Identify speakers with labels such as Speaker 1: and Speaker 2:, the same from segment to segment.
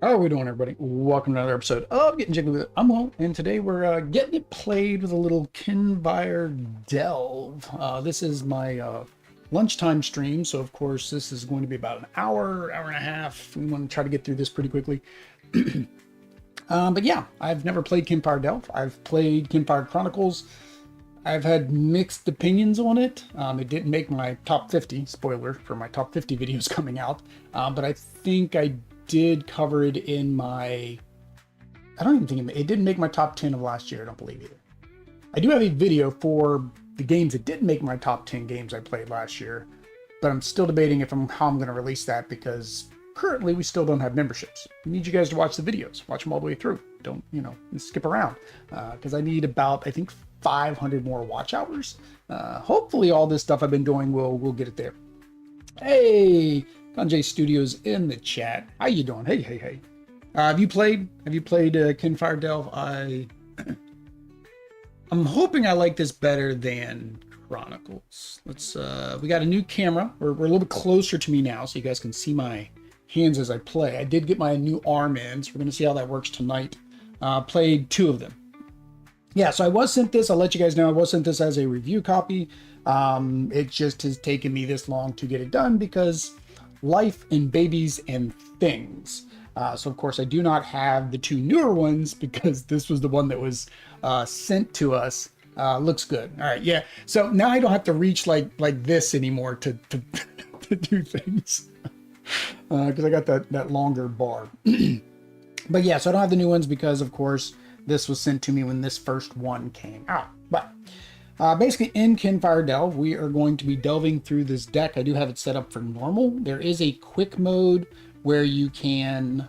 Speaker 1: How are we doing, everybody? Welcome to another episode of Getting Jiggy with It. I'm Will, and today we're getting it played with a little Kinfire Delve. This is my lunchtime stream, so of course this is going to be about an hour, hour and a half. We want to try to get through this pretty quickly. But yeah, I've never played Kinfire Delve. I've played Kinfire Chronicles. I've had mixed opinions on it. It didn't make my top 50, spoiler for my top 50 videos coming out, but I think I did cover it in my, I don't even think it didn't make my top 10 of last year. I don't believe either. I do have a video for the games that didn't make my top 10 games I played last year, but I'm still debating how I'm going to release that, because currently we still don't have memberships. We need you guys to watch the videos, watch them all the way through. Don't, skip around, because I need about, I think, 500 more watch hours. Hopefully all this stuff I've been doing will get it there. Hey, Ganjay Studios in the chat. How you doing? Hey. Have you played Kinfire Delve? I'm hoping I like this better than Chronicles. We got a new camera. We're a little bit closer to me now, so you guys can see my hands as I play. I did get my new arm in, so we're gonna see how that works tonight. Played 2 of them. Yeah, so I was sent this. I'll let you guys know I was sent this as a review copy. It just has taken me this long to get it done because life and babies and things. So of course I do not have the 2 newer ones because this was the one that was sent to us. Looks good. All right, yeah. So now I don't have to reach like this anymore to to do things because I got that longer bar. But yeah, so I don't have the new ones because of course this was sent to me when this first one came out. But basically in Kinfire Delve, we are going to be delving through this deck. I do have it set up for normal. There is a quick mode where you can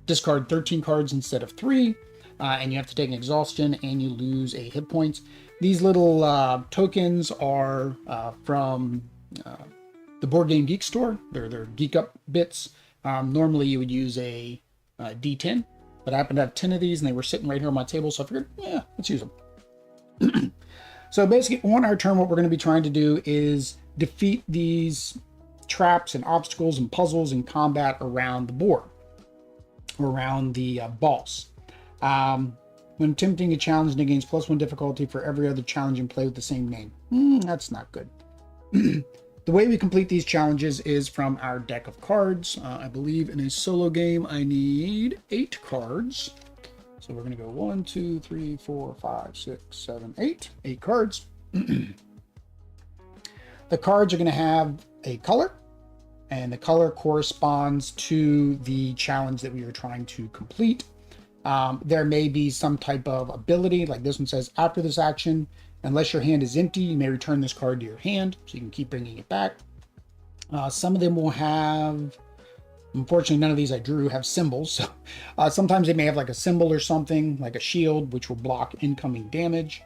Speaker 1: discard 13 cards instead of 3, and you have to take an exhaustion and you lose a hit points. These little tokens are from the Board Game Geek store. They're Geek Up bits. Normally you would use a D10, but I happen to have 10 of these and they were sitting right here on my table, so I figured, yeah, let's use them. So basically on our turn, what we're going to be trying to do is defeat these traps and obstacles and puzzles and combat around the board, around the boss. When attempting a challenge, it gains +1 difficulty for every other challenge in play with the same name. That's not good. The way we complete these challenges is from our deck of cards. I believe in a solo game, I need 8 cards. So we're going to go 1, 2, 3, 4, 5, 6, 7, 8. 8 cards. The cards are going to have a color, and the color corresponds to the challenge that we are trying to complete. There may be some type of ability, like this one says, after this action, unless your hand is empty, you may return this card to your hand, so you can keep bringing it back. Some of them will have, unfortunately, none of these I drew have symbols. So sometimes they may have like a symbol or something, like a shield, which will block incoming damage.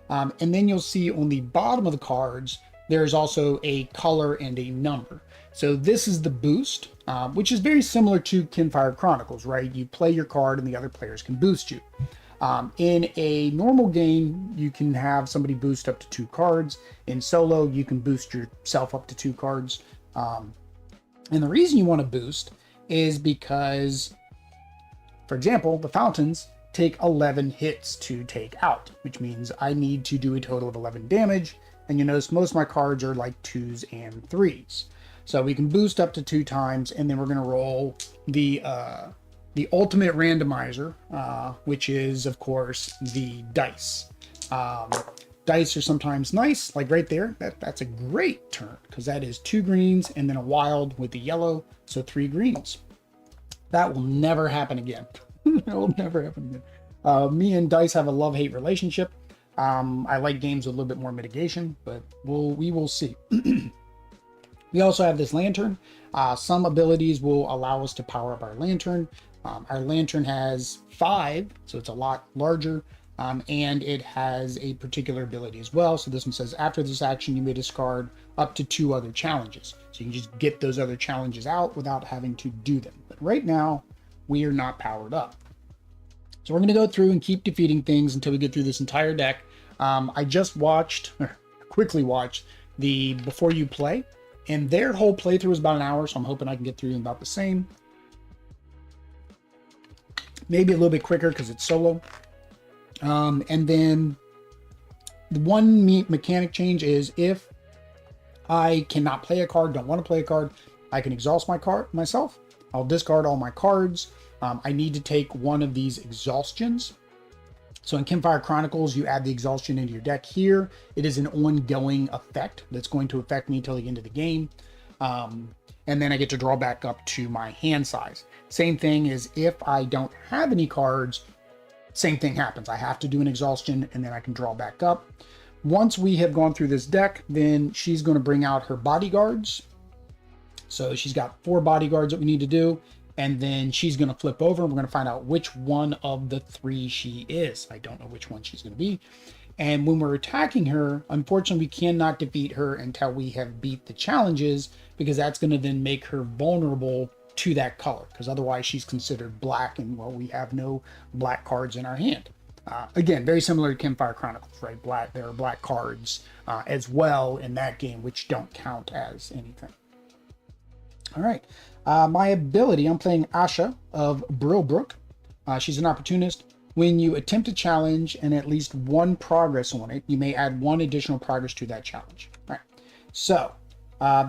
Speaker 1: And then you'll see on the bottom of the cards, there's also a color and a number. So this is the boost, which is very similar to Kinfire Chronicles, right? You play your card and the other players can boost you. In a normal game, you can have somebody boost up to 2 cards. In solo, you can boost yourself up to 2 cards. And the reason you want to boost is because, for example, the fountains take 11 hits to take out, which means I need to do a total of 11 damage. And you notice most of my cards are like 2s and 3s. So we can boost up to 2 times, and then we're going to roll the ultimate randomizer, which is, of course, the dice. Dice are sometimes nice, like right there. That's a great turn, because that is 2 greens and then a wild with the yellow, so 3 greens. That will never happen again. It will never happen again. Me and dice have a love-hate relationship. I like games with a little bit more mitigation, but we will see. We also have this lantern. Some abilities will allow us to power up our lantern. Our lantern has 5, so it's a lot larger, and it has a particular ability as well. So this one says, after this action, you may discard up to 2 other challenges. So you can just get those other challenges out without having to do them. But right now, we are not powered up. So we're going to go through and keep defeating things until we get through this entire deck. I just quickly watched the Before You Play, and their whole playthrough was about an hour, so I'm hoping I can get through about the same. Maybe a little bit quicker because it's solo. And then the one mechanic change is if I cannot play a card, don't want to play a card, I can exhaust myself. I'll discard all my cards. I need to take one of these exhaustions. So in Kinfire Chronicles, you add the exhaustion into your deck here. It is an ongoing effect that's going to affect me until the end of the game. And then I get to draw back up to my hand size. Same thing is if I don't have any cards, same thing happens. I have to do an exhaustion and then I can draw back up. Once we have gone through this deck, then she's going to bring out her bodyguards. So she's got 4 bodyguards that we need to do. And then she's going to flip over and we're going to find out which one of the 3 she is. I don't know which one she's going to be. And when we're attacking her, unfortunately, we cannot defeat her until we have beat the challenges, because that's going to then make her vulnerable to that color, because otherwise she's considered black, and well, we have no black cards in our hand. Again, very similar to Kinfire Chronicles, right? There are black cards as well in that game, which don't count as anything. All right. My ability, I'm playing Asha of Brillbrook. She's an opportunist. When you attempt a challenge and at least 1 progress on it, you may add 1 additional progress to that challenge. All right. So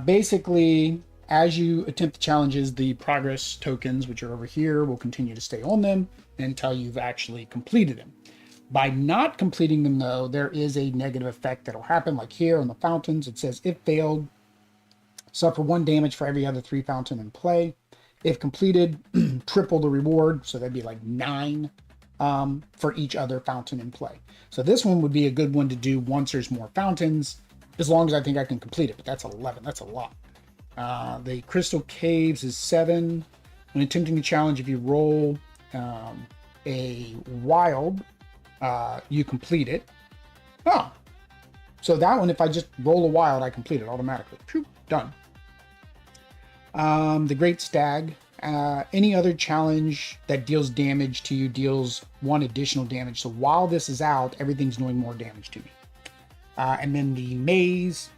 Speaker 1: basically, as you attempt the challenges, the progress tokens, which are over here, will continue to stay on them until you've actually completed them. By not completing them, though, there is a negative effect that will happen. Like here on the fountains, it says, if failed, suffer 1 damage for every other 3 fountain in play. If completed, triple the reward. So that'd be like 9 for each other fountain in play. So this one would be a good one to do once there's more fountains, as long as I think I can complete it. But that's 11. That's a lot. The Crystal Caves is 7. When attempting a challenge, if you roll a wild, you complete it. Oh, so that one, if I just roll a wild, I complete it automatically. Phew, done. The Great Stag. Any other challenge that deals damage to you deals 1 additional damage. So while this is out, everything's doing more damage to me. And then the Maze.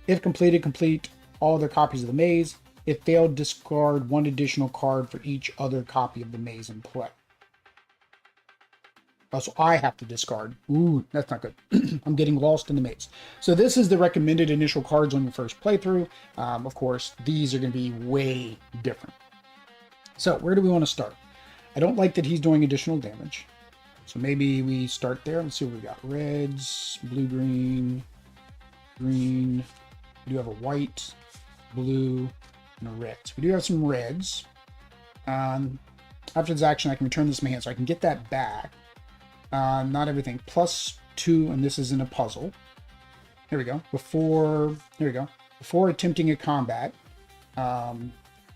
Speaker 1: If completed, complete all other copies of the Maze. If failed, discard 1 additional card for each other copy of the Maze in play. Oh, so I have to discard. Ooh, that's not good. I'm getting lost in the maze. So this is the recommended initial cards on your first playthrough. Of course, these are going to be way different. So where do we want to start? I don't like that he's doing additional damage. So maybe we start there. Let's see what we got. Reds, blue, green, green. We do have a white, blue, and a red. So we do have some reds. After this action, I can return this to my hand. So I can get that back. Not everything. +2, and this is in a puzzle. Here we go. Before attempting a combat,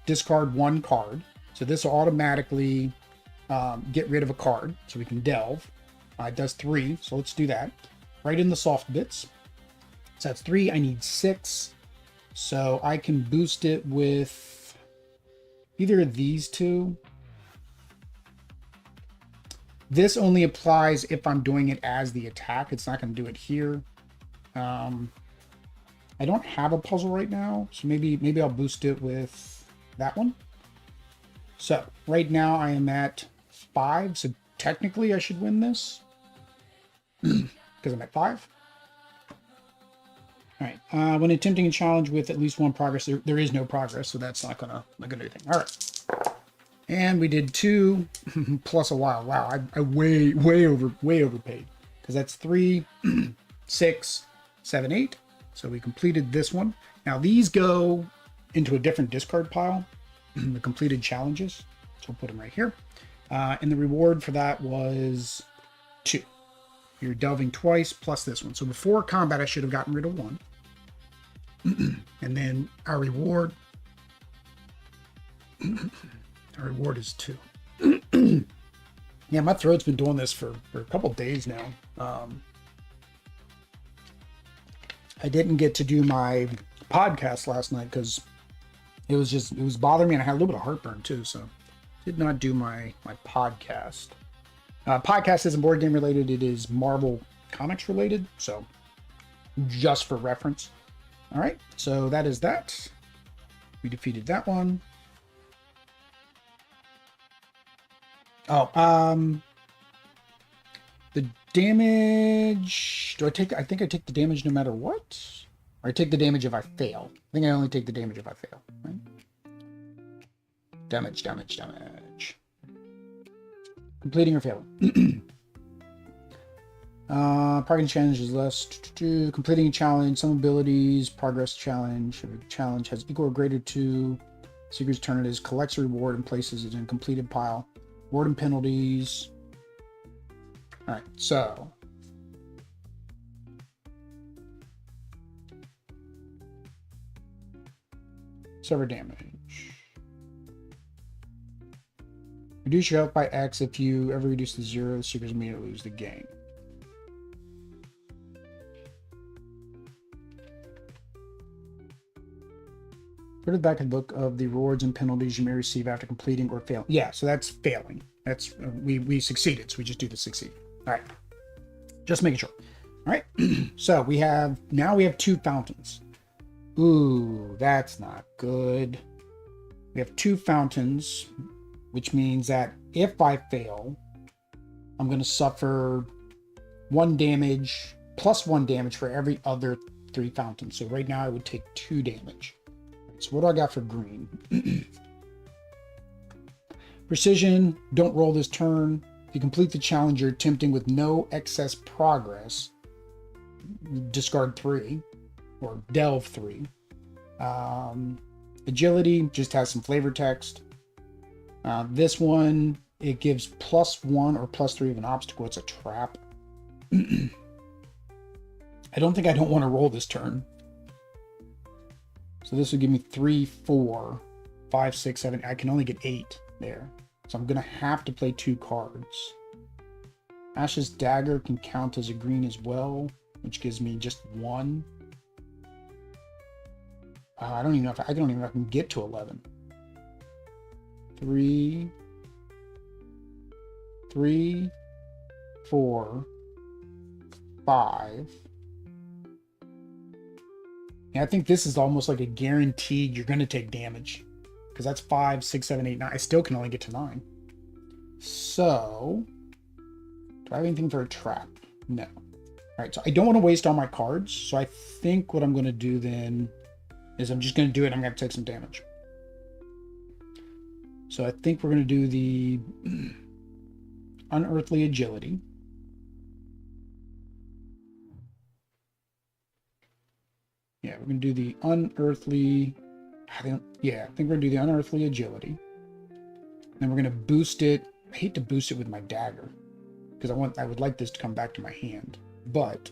Speaker 1: discard 1 card. So this will automatically get rid of a card. So we can delve. It does 3, so let's do that. Right in the soft bits. So that's 3. I need 6. So I can boost it with either of these 2. This only applies if I'm doing it as the attack. It's not going to do it here. I don't have a puzzle right now, so maybe I'll boost it with that one. So right now I am at 5, so technically I should win this because I'm at 5. All right. When attempting a challenge with at least 1 progress, there is no progress, so that's not gonna do anything. All right. And we did 2 plus a while. Wow, I way overpaid. Because that's 3, 6, 7, 8. So we completed this one. Now these go into a different discard pile. The completed challenges. So we'll put them right here. And the reward for that was 2. You're delving twice plus this one. So before combat, I should have gotten rid of 1. And then our reward... Our reward is 2. Yeah, my throat's been doing this for a couple days now. I didn't get to do my podcast last night because it was bothering me, and I had a little bit of heartburn too, so did not do my podcast. Podcast isn't board game related, it is Marvel Comics related, so just for reference. All right, so that is that. We defeated that one. Oh, the damage, I think I take the damage no matter what? Or I take the damage if I fail. I think I only take the damage if I fail, right? Damage. Completing or failing. Parking challenge is less. Completing a challenge, some abilities, progress challenge. If a challenge has equal or greater to Seeker's turn, it is collects a reward and places it in a completed pile. Reward and penalties. All right, so server damage. Reduce your health by X. If you ever reduce to 0, the seekers immediately lose the game. Go to the back of the book of the rewards and penalties you may receive after completing or failing. Yeah, so that's failing. That's we succeeded, so we just do the succeed. All right, just making sure. All right, so we have 2 fountains. Ooh, that's not good. We have 2 fountains, which means that if I fail, I'm going to suffer 1 damage plus 1 damage for every other 3 fountains. So right now I would take 2 damage. So what do I got for green? Precision, don't roll this turn. If you complete the challenge you're attempting with no excess progress, discard 3 or delve 3. Agility just has some flavor text. This one, it gives +1 or +3 of an obstacle. It's a trap. I don't want to roll this turn. So this would give me 3, 4, 5, 6, 7. I can only get 8 there. So I'm going to have to play 2 cards. Ash's Dagger can count as a green as well, which gives me just 1. I don't even know if I don't even know if I can get to 11. 3, 3, 4, 5. Yeah, I think this is almost like a guaranteed you're going to take damage. Because that's 5, 6, 7, 8, 9. I still can only get to 9. So, do I have anything for a trap? No. All right, so I don't want to waste all my cards. So I think what I'm going to do then is I'm just going to do it. I'm going to take some damage. So I think we're going to do the Unearthly Agility. Yeah, we're going to do the Unearthly... I think we're going to do the Unearthly Agility. Then we're going to boost it. I hate to boost it with my dagger, because I would like this to come back to my hand. But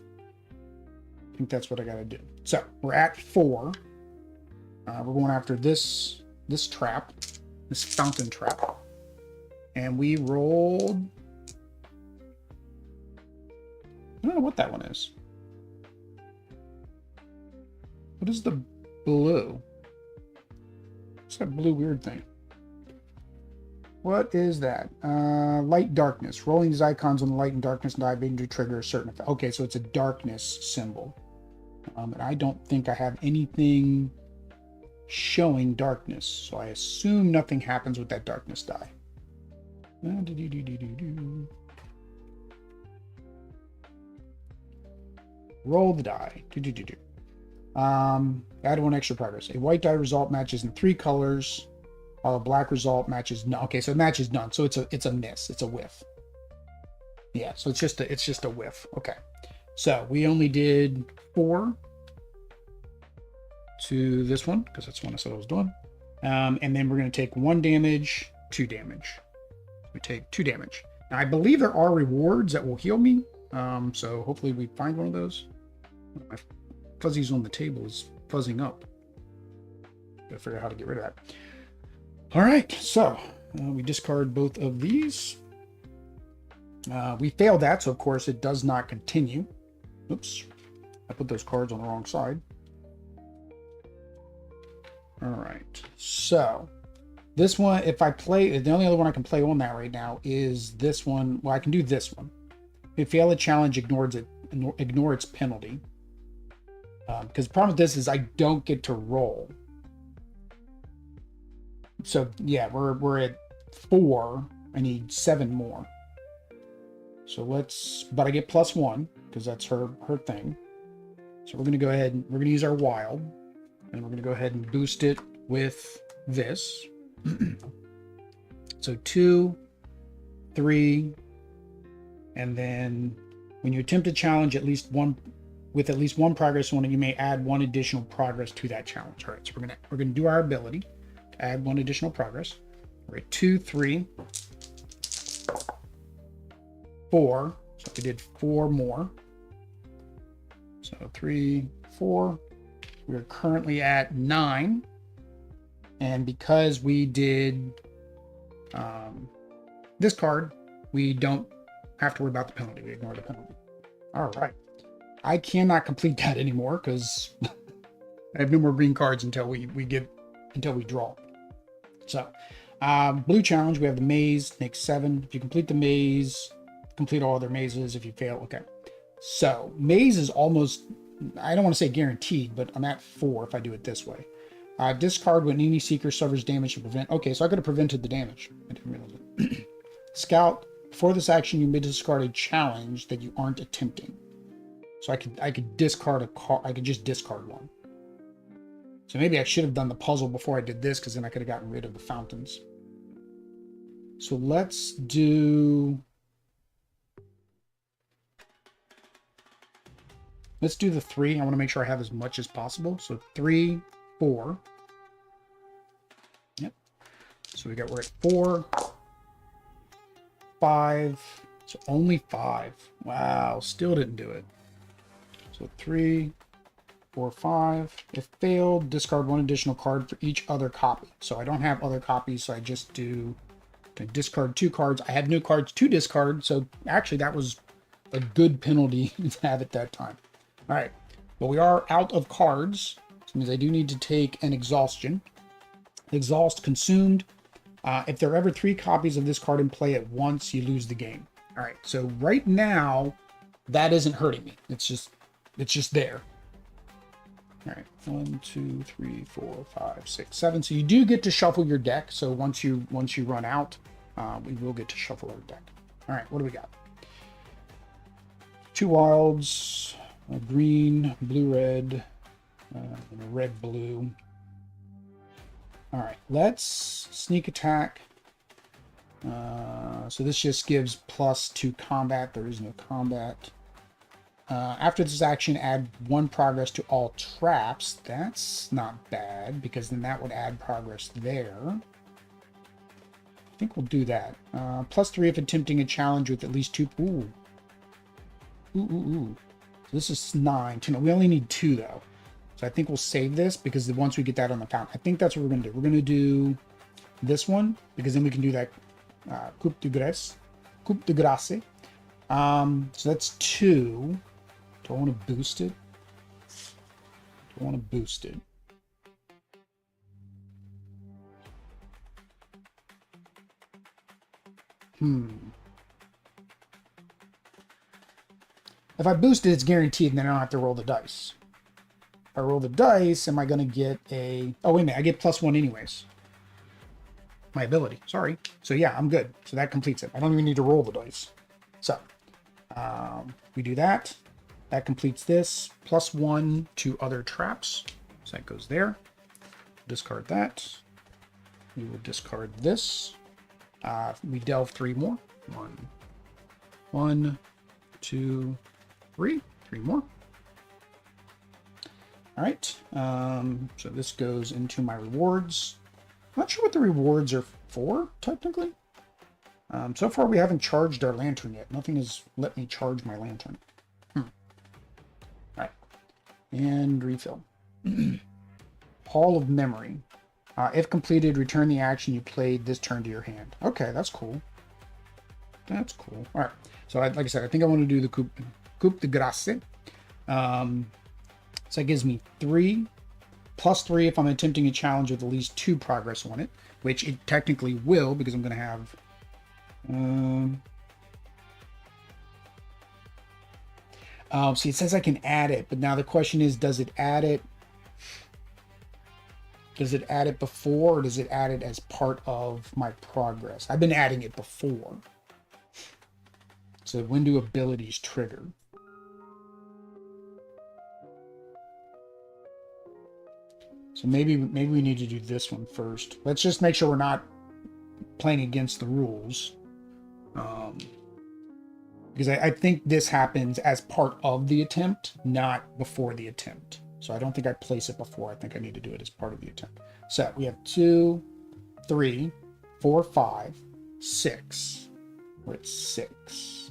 Speaker 1: I think that's what I got to do. So we're at 4. We're going after this trap, this fountain trap. And we rolled... I don't know what that one is. What is the blue? What's that blue weird thing? What is that? Light darkness. Rolling these icons on the light and darkness die being to trigger a certain effect. Okay, so it's a darkness symbol. And I don't think I have anything showing darkness. So I assume nothing happens with that darkness die. Roll the die. Add 1 extra progress. A white die result matches in 3 colors, while a black result matches none. Okay, so it matches none. So it's a miss. It's a whiff. Yeah, so it's just a whiff. Okay. So we only did 4 to this one, because that's one I said I was doing. And then we're going to take 1 damage, 2 damage. We take 2 damage. Now I believe there are rewards that will heal me. So hopefully we find one of those. My fuzzies on the table is fuzzing up. Gotta figure out how to get rid of that. All right, so we discard both of these. We failed that, so of course it does not continue. Oops, I put those cards on the wrong side. All right, so this one, if I play, the only other one I can play on that right now is this one. Well, I can do this one. If you fail a challenge, ignore its penalty. Because the problem with this is I don't get to roll. So yeah, we're at 4. I need 7 more. So but I get +1 because that's her thing. So we're gonna go ahead and we're gonna use our wild, and we're gonna go ahead and boost it with this. So 2, 3, and then when you attempt a challenge, with at least one progress on it, you may add 1 additional progress to that challenge. All right, so we're gonna do our ability to add 1 additional progress. We're at 2, 3, 4. So we did 4 more. So 3, 4. We're currently at 9, and because we did this card, we don't have to worry about the penalty. We ignore the penalty. All right. I cannot complete that anymore because I have no more green cards until we draw. So, blue challenge, we have the maze, makes 7. If you complete the maze, complete all other mazes. If you fail, okay. So, maze is almost, I don't want to say guaranteed, but I'm at 4 if I do it this way. Discard when any seeker suffers damage to prevent. Okay, so I could have prevented the damage. I didn't realize it. Scout, before this action, you may discard a challenge that you aren't attempting. So I could discard a card. I could just discard 1. So maybe I should have done the puzzle before I did this, because then I could have gotten rid of the fountains. So let's do the 3. I want to make sure I have as much as possible. So 3, 4. Yep. So we're at 4, 5. So only 5. Wow, still didn't do it. So 3, 4, 5. If failed, discard 1 additional card for each other copy. So I don't have other copies, so I just discard 2 cards. I had no cards to discard, so actually that was a good penalty to have at that time. All right, well, we are out of cards, So it means I do need to take an exhaustion. Exhaust consumed. If there are ever 3 copies of this card in play at once, you lose the game. All right, so right now, that isn't hurting me. It's just there. All right, 1, 2, 3, 4, 5, 6, 7. So you do get to shuffle your deck. So once you run out, we will get to shuffle our deck. All right, what do we got? 2 wilds, a green, blue, red, and a red, blue. All right, let's sneak attack. So this just gives +2 combat. There is no combat. After this action, add 1 progress to all traps. That's not bad, because then that would add progress there. I think we'll do that. +3 if attempting a challenge with at least 2. Ooh. So this is 9. 10. We only need 2, though. So I think we'll save this, because once we get that on the fountain, I think that's what we're going to do. We're going to do this one, because then we can do that coup de grace. So that's 2. Do I want to boost it? Do I want to boost it? If I boost it, it's guaranteed, and then I don't have to roll the dice. If I roll the dice, am I going to get a... Oh, wait a minute. I get +1 anyways. My ability. Sorry. So, yeah, I'm good. So that completes it. I don't even need to roll the dice. So, we do that. That completes this. +1 to other traps. So that goes there. Discard that. We will discard this. We delve 3 more. 1, 2, 3. 3 more. All right. So this goes into my rewards. I'm not sure what the rewards are for, technically. So far, we haven't charged our lantern yet. Nothing has let me charge my lantern. All right. And refill. Hall of Memory. If completed, return the action you played this turn to your hand. Okay, that's cool. That's cool. All right. So, like I said, I think I want to do the coup de grace. So that gives me 3, +3 if I'm attempting a challenge with at least 2 progress on it, which it technically will, because I'm going to have... see, it says I can add it, but now the question is, does it add it? Does it add it before, or does it add it as part of my progress? I've been adding it before. So when do abilities trigger? So maybe we need to do this one first. Let's just make sure we're not playing against the rules. Because I think this happens as part of the attempt, not before the attempt. So I don't think I place it before. I think I need to do it as part of the attempt. So we have 2, 3, 4, 5, 6. We're at 6.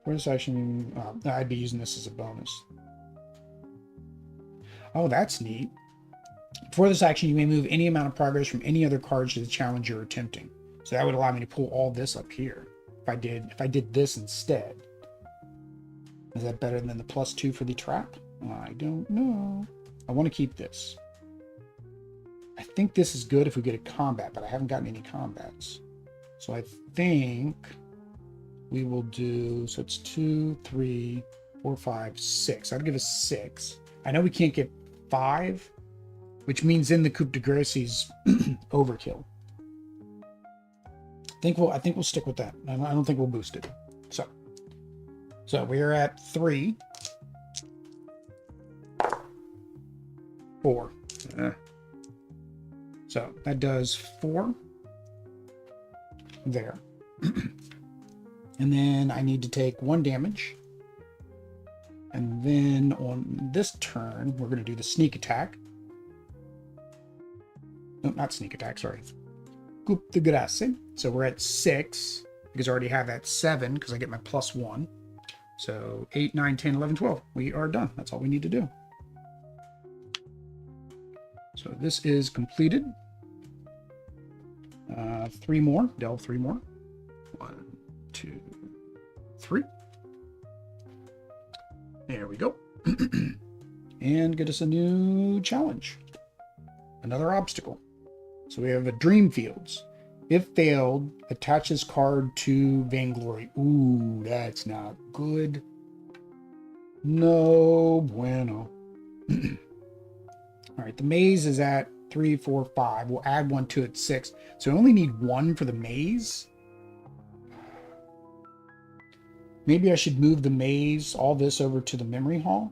Speaker 1: Where's actually... I'd be using this as a bonus. Oh, that's neat. Before this action, you may move any amount of progress from any other cards to the challenge you're attempting. So that would allow me to pull all this up here. If I did this instead. Is that better than the +2 for the trap? I don't know. I want to keep this. I think this is good if we get a combat, but I haven't gotten any combats. So I think we will do... So it's 2, 3, 4, 5, 6. I'd give us 6. I know we can't get 5, which means in the coup de grace is overkill. I think we'll stick with that. I don't think we'll boost it. So we're at 3, 4. So that does 4 there. And then I need to take 1 damage. And then on this turn, we're going to do the sneak attack. No, not sneak attack, sorry. Coup de grace. So we're at 6, because I already have that 7, because I get my +1. So 8, 9, 10, 11, 12. We are done. That's all we need to do. So this is completed. 3 more. Delve 3 more. 1, 2, 3. There we go. And get us a new challenge. Another obstacle. So we have a Dream Fields. If failed, attach this card to Vainglory. Ooh, that's not good. No bueno. All right, the maze is at 3, 4, 5. We'll add one to it, 6. So we only need 1 for the maze. Maybe I should move the maze, all this over to the memory hall.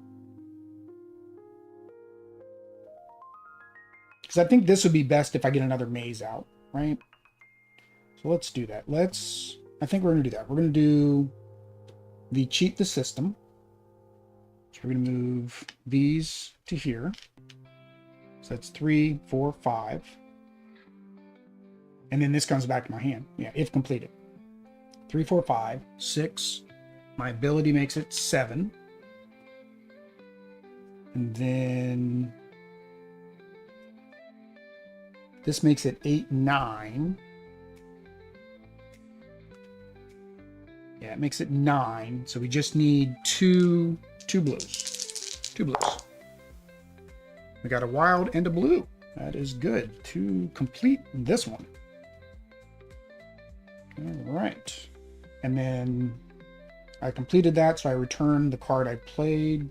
Speaker 1: Because I think this would be best if I get another maze out, right? So let's do that. I think we're going to do that. We're going to do the cheat the system. So we're going to move these to here. So that's 3, 4, 5. And then this comes back to my hand. Yeah, if completed. 3, 4, 5, 6. My ability makes it 7. And then this makes it 8, 9. Yeah, it makes it 9. So we just need two blues. 2 blues. We got a wild and a blue. That is good to complete this one. All right. And then I completed that, so I returned the card I played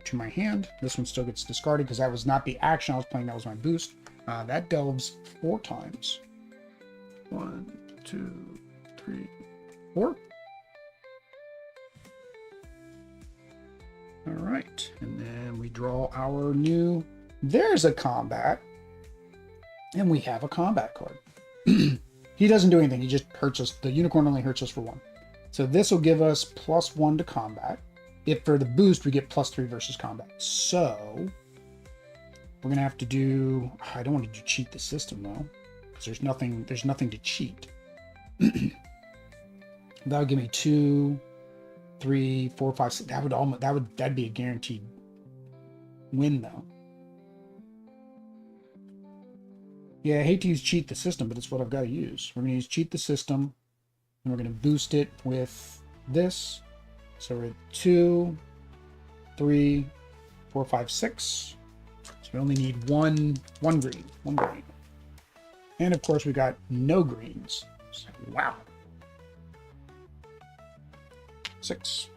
Speaker 1: to my hand. This one still gets discarded because that was not the action I was playing. That was my boost. That delves 4 times. 1, 2, 3, 4. All right, and then we draw our new. There's a combat, and we have a combat card. He doesn't do anything. He just hurts us. The unicorn only hurts us for 1. So this will give us +1 to combat. If for the boost, we get +3 versus combat. So we're gonna have to do. I don't want to cheat the system though, because there's nothing to cheat. That would give me 2, 3, 4, 5, 6. That'd be a guaranteed win though. Yeah, I hate to use cheat the system, but it's what I've got to use. We're gonna use cheat the system. And we're going to boost it with this. So we're at 2, 3, 4, 5, 6. So we only need one green. And of course we got no greens. So, wow. 6.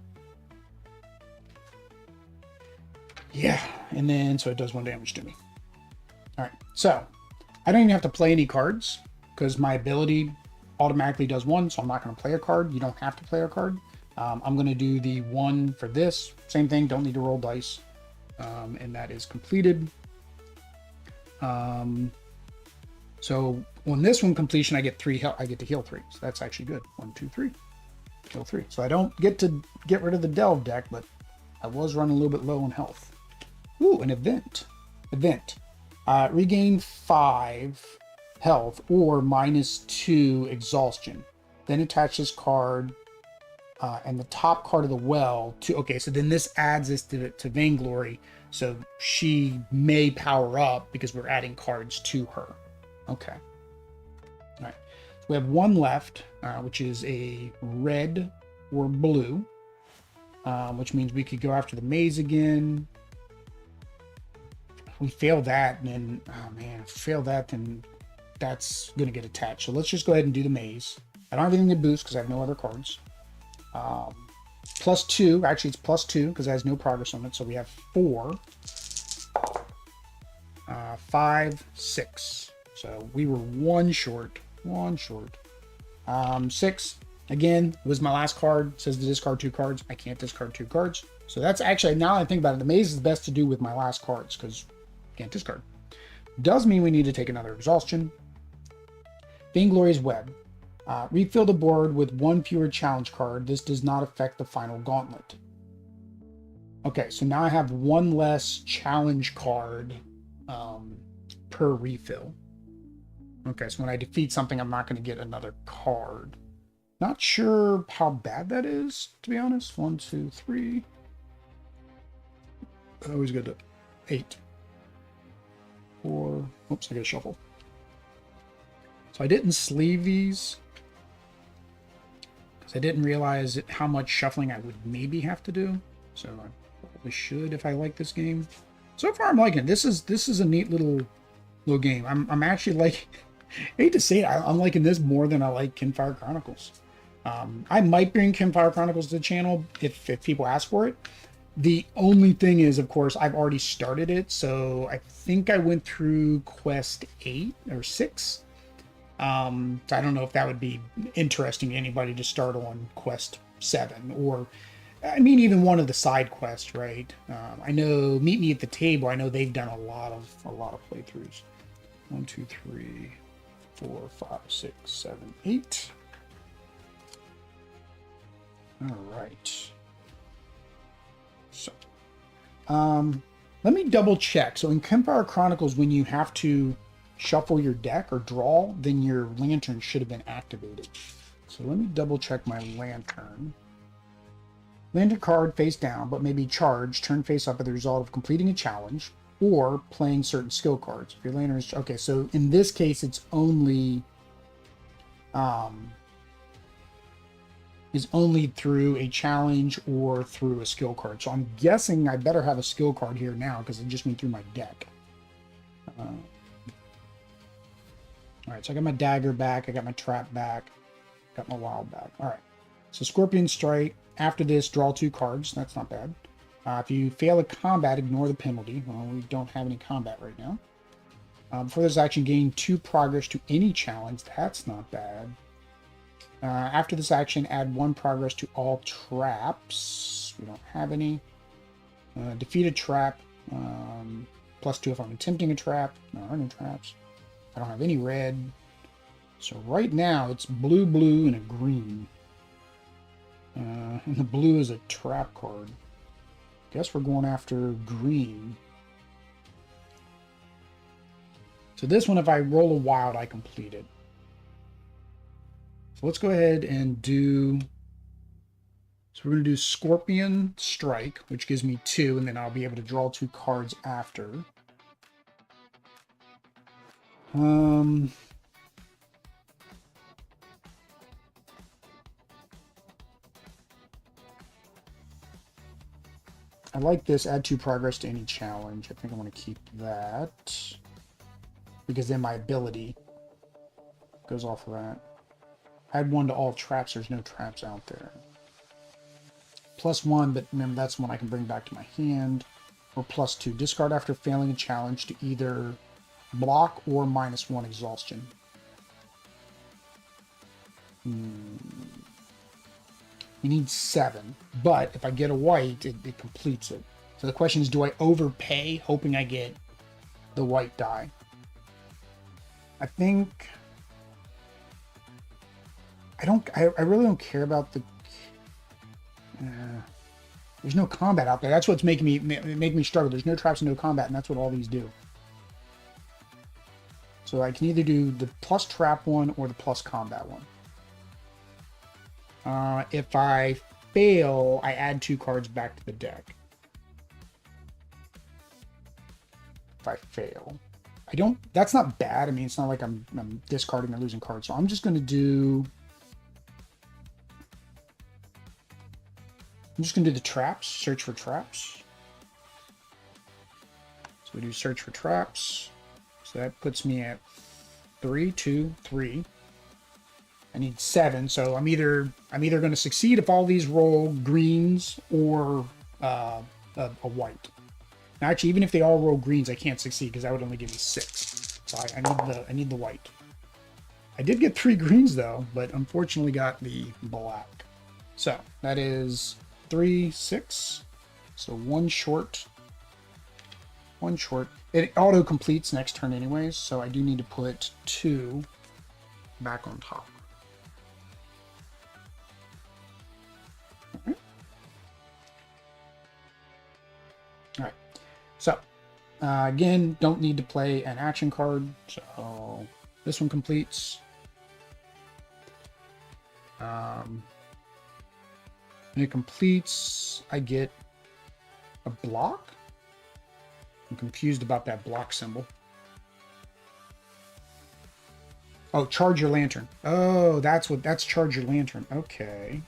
Speaker 1: Yeah, and then so it does 1 damage to me. All right, so I don't even have to play any cards because my ability automatically does 1, so I'm not going to play a card. You don't have to play a card. I'm going to do the 1 for this. Same thing, don't need to roll dice. And that is completed. So on this one completion, I get 3 health. I get to heal 3. So that's actually good. 1, 2, 3. Heal 3. So I don't get to get rid of the Delve deck, but I was running a little bit low on health. Ooh, an event. Regain 5 health or -2 exhaustion. Then attach this card and the top card of the well to. Okay, so then this adds this to Vainglory, so she may power up because we're adding cards to her. Okay. All right. So we have 1 left, which is a red or blue, which means we could go after the maze again. If we fail that, then then that's going to get attached. So let's just go ahead and do the maze. I don't have anything to boost because I have no other cards. +2. Actually, it's +2 because it has no progress on it. So we have 4, 5, 6. So we were 1 short. 6. Again, was my last card. It says to discard 2 cards. I can't discard 2 cards. So that's actually, now that I think about it, the maze is best to do with my last cards because I can't discard. Does mean we need to take another exhaustion. Vainglory's Web. Refill the board with 1 fewer challenge card. This does not affect the final gauntlet. Okay, so now I have 1 less challenge card per refill. Okay, so when I defeat something, I'm not going to get another card. Not sure how bad that is, to be honest. 1, 2, 3. I always get to 8. 4. Oops, I got to shuffle. So I didn't sleeve these. So I didn't realize how much shuffling I would maybe have to do. So I probably should if I like this game. So far I'm liking it. This is a neat little game. I'm actually like, I hate to say it, I'm liking this more than I like Kinfire Chronicles. I might bring Kinfire Chronicles to the channel if people ask for it. The only thing is, of course, I've already started it, so I think I went through quest 8 or 6. So I don't know if that would be interesting to anybody to start on quest 7, or I mean even one of the side quests, right? I know Meet Me at the Table. I know they've done a lot of playthroughs. 1, 2, 3, 4, 5, 6, 7, 8. All right. So, let me double check. So in Kinfire Chronicles, when you have to shuffle your deck or draw, then your lantern should have been activated. So let me double check my lantern. Lantern card face down, but may be charged, turn face up as a result of completing a challenge or playing certain skill cards. If your lantern is okay, so in this case, it's only through a challenge or through a skill card. So I'm guessing I better have a skill card here now because it just went through my deck. All right, so I got my dagger back, I got my trap back, got my wild back. All right, so Scorpion Strike. After this, draw 2 cards. That's not bad. If you fail a combat, ignore the penalty. Well, we don't have any combat right now. Before this action, gain 2 progress to any challenge. That's not bad. After this action, add 1 progress to all traps. We don't have any. Defeat a trap. +2 if I'm attempting a trap. No, there are no traps. I don't have any red. So right now, it's blue, blue, and a green. And the blue is a trap card. Guess we're going after green. So this one, if I roll a wild, I complete it. So let's go ahead and do... So we're going to do Scorpion Strike, which gives me 2, and then I'll be able to draw 2 cards after. I like this, add 2 progress to any challenge. I think I want to keep that, because then my ability goes off of that. Add 1 to all traps. There's no traps out there. +1, but remember that's one I can bring back to my hand. Or +2. Discard after failing a challenge to either block or -1 exhaustion. We need 7, but if I get a white, it completes it. So the question is, do I overpay hoping I get the white die? I think I really don't care about the there's no combat out there. That's what's making me struggle. There's no traps and no combat, and that's what all these do. So I can either do the plus trap one or the plus combat one. If I fail, I add 2 cards back to the deck. If I fail, I don't. That's not bad. I mean, it's not like I'm discarding or losing cards. So I'm just going to do. I'm just going to do the traps. Search for traps. So we do search for traps. So that puts me at 3, 2, 3. I need 7, so I'm either going to succeed if all these roll greens or a white. Now, actually, even if they all roll greens, I can't succeed because that would only give me 6. So I need the white. I did get 3 greens though, but unfortunately got the black. So that is 3, 6. So 1 short. 1 short. It auto completes next turn anyways, so I do need to put 2 back on top. Alright, so again, don't need to play an action card, so this one completes. When it completes, I get a block. I'm confused about that block symbol. Oh, charge your lantern. Oh, that's charge your lantern. Okay.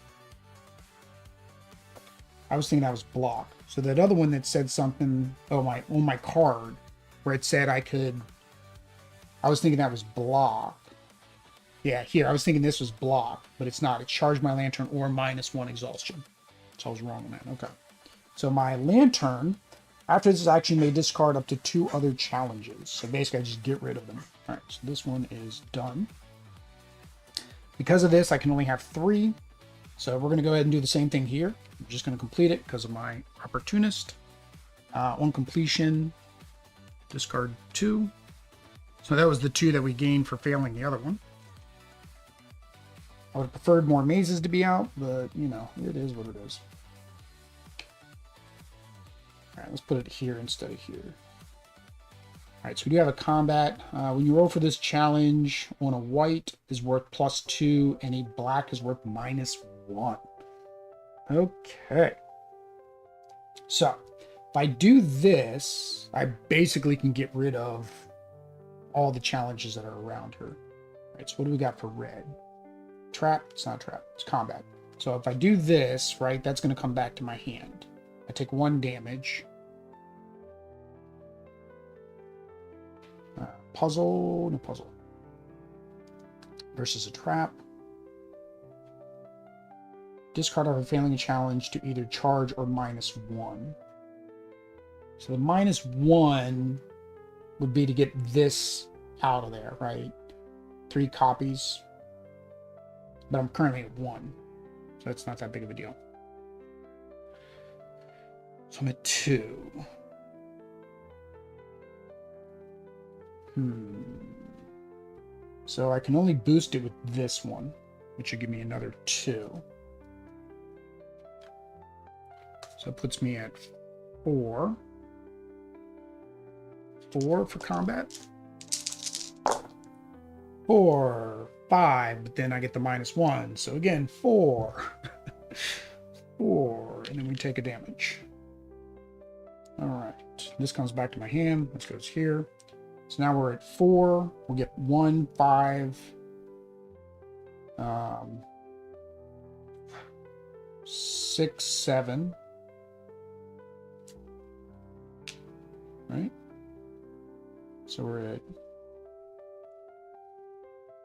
Speaker 1: I was thinking that was block. So that other one that said something, oh my, on my card, where it said I was thinking that was block. Yeah, here, I was thinking this was block, but it's not. It's charge my lantern or -1 exhaustion. So I was wrong on that. Okay. So my lantern, after this action, may discard up to 2 other challenges. So basically, I just get rid of them. All right, so this one is done. Because of this, I can only have 3. So we're going to go ahead and do the same thing here. I'm just going to complete it because of my opportunist. On completion, discard 2. So that was the 2 that we gained for failing the other one. I would have preferred more mazes to be out, but, you know, it is what it is. All right, let's put it here instead of here. All right, so we do have a combat. When you roll for this challenge, on a white is worth +2, and a black is worth -1. Okay. So, if I do this, I basically can get rid of all the challenges that are around her. All right, so what do we got for red? Trap? It's not trap. It's combat. So if I do this, right, that's going to come back to my hand. I take 1 damage. Puzzle, no puzzle. Versus a trap. Discard of a failing challenge to either charge or -1. So the -1 would be to get this out of there, right? 3 copies. But I'm currently at 1. So it's not that big of a deal. So I'm at 2. So I can only boost it with this one, which should give me another 2. So it puts me at 4. 4 for combat. 4, 5, but then I get the -1. So again, 4. 4, and then we take a damage. All right, this comes back to my hand. This goes here. So now we're at 4. We'll get 1, 5, 6, 7. Right? So we're at,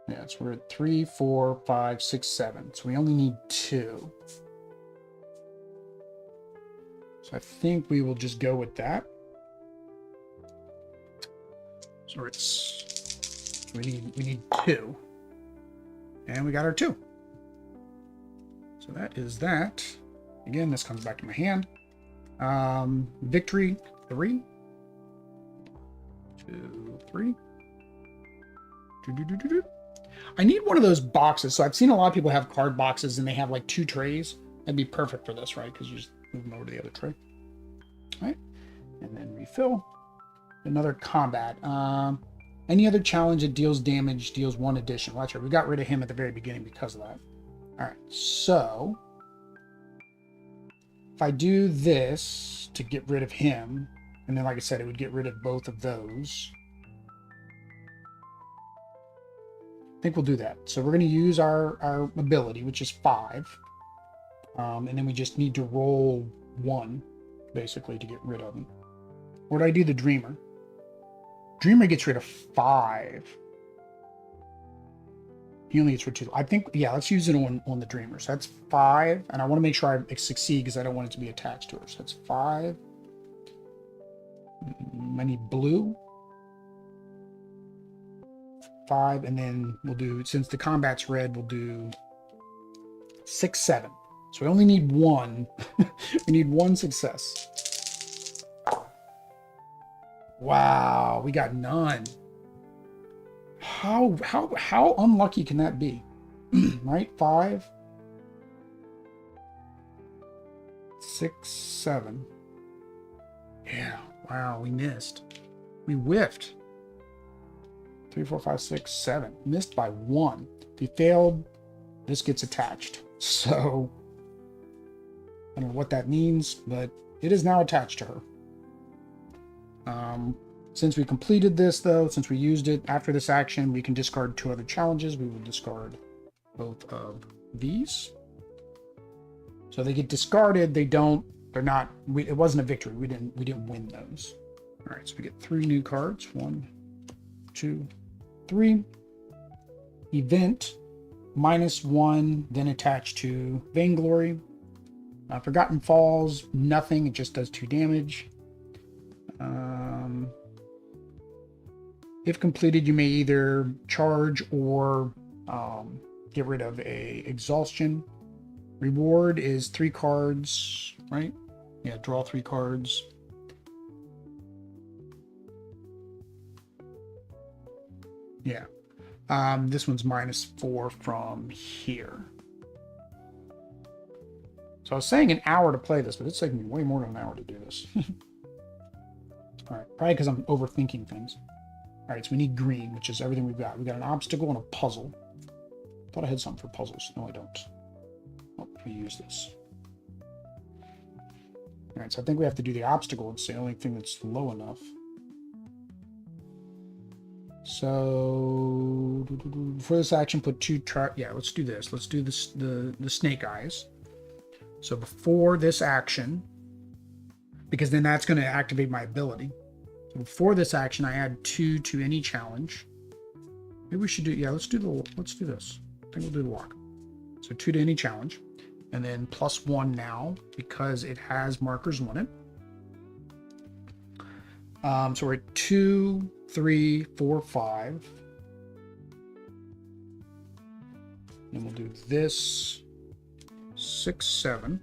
Speaker 1: yeah, so we're at 3, 4, 5, 6, 7. So we only need 2. So I think we will just go with that. So we need 2. And we got our 2. So that is that. Again, this comes back to my hand. Victory 3. 2, 3. I need one of those boxes. So I've seen a lot of people have card boxes and they have like 2 trays. That'd be perfect for this, right? Because you just move them over to the other tray. All right. And then refill. Another combat. Any other challenge that deals damage deals 1 addition. Well, that's right. We got rid of him at the very beginning because of that. All right. So if I do this to get rid of him, and then, like I said, it would get rid of both of those. I think we'll do that. So we're going to use our ability, which is 5. And then we just need to roll 1, basically, to get rid of him. Or do I do the Dreamer? Dreamer gets rid of 5. He only gets rid of 2. I think, yeah, let's use it on the Dreamer. So that's 5. And I want to make sure I succeed because I don't want it to be attached to her. So that's 5. I need blue. 5. And then we'll do, since the combat's red, we'll do 6, 7. So we only need 1. We need 1 success. Wow, we got none. How unlucky can that be? Right? 5, 6, 7. Yeah, wow, we missed. We whiffed. 3, 4, 5, 6, 7. Missed by 1. If you failed, this gets attached. So I don't know what that means, but it is now attached to her. Since we completed this, though, since we used it after this action, we can discard 2 other challenges. We will discard both of these. So they get discarded. They're not, it wasn't a victory. We didn't win those. All right, so we get 3 new cards. 1, 2, 3. Event, -1, then attached to Vainglory. Forgotten Falls, nothing. It just does 2 damage. If completed, you may either charge or get rid of a exhaustion. Reward is 3 cards, right? Yeah, draw 3 cards. Yeah. This one's -4 from here. So I was saying an hour to play this, but it's taking me way more than an hour to do this. All right, probably because I'm overthinking things. All right, so we need green, which is everything we've got. We got an obstacle and a puzzle. Thought I had something for puzzles. No, I don't. Oh, we use this. All right, so I think we have to do the obstacle. It's the only thing that's low enough. So for this action, put 2 trap. Yeah, let's do this. Let's do this. The snake eyes. So before this action, because then that's going to activate my ability. So before this action, I add 2 to any challenge. Maybe we should do. Yeah, let's do this. I think we'll do the walk. So 2 to any challenge, and then +1 now because it has markers on it. So we're at 2, 3, 4, 5. And we'll do this 6, 7.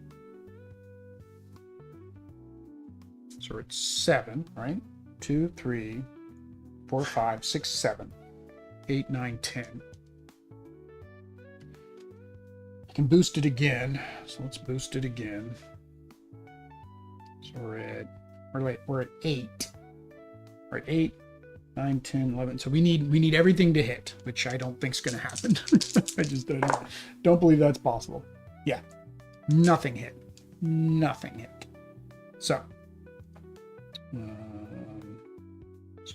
Speaker 1: So we're at 7, right? 2, 3, 4, 5, 6, 7, 8, 9, 10. You can boost it again. So let's boost it again. So we're at 8. We're at 8, 9, 10, 11. So we need everything to hit, which I don't think is going to happen. I just don't believe that's possible. Yeah, nothing hit. Nothing hit. So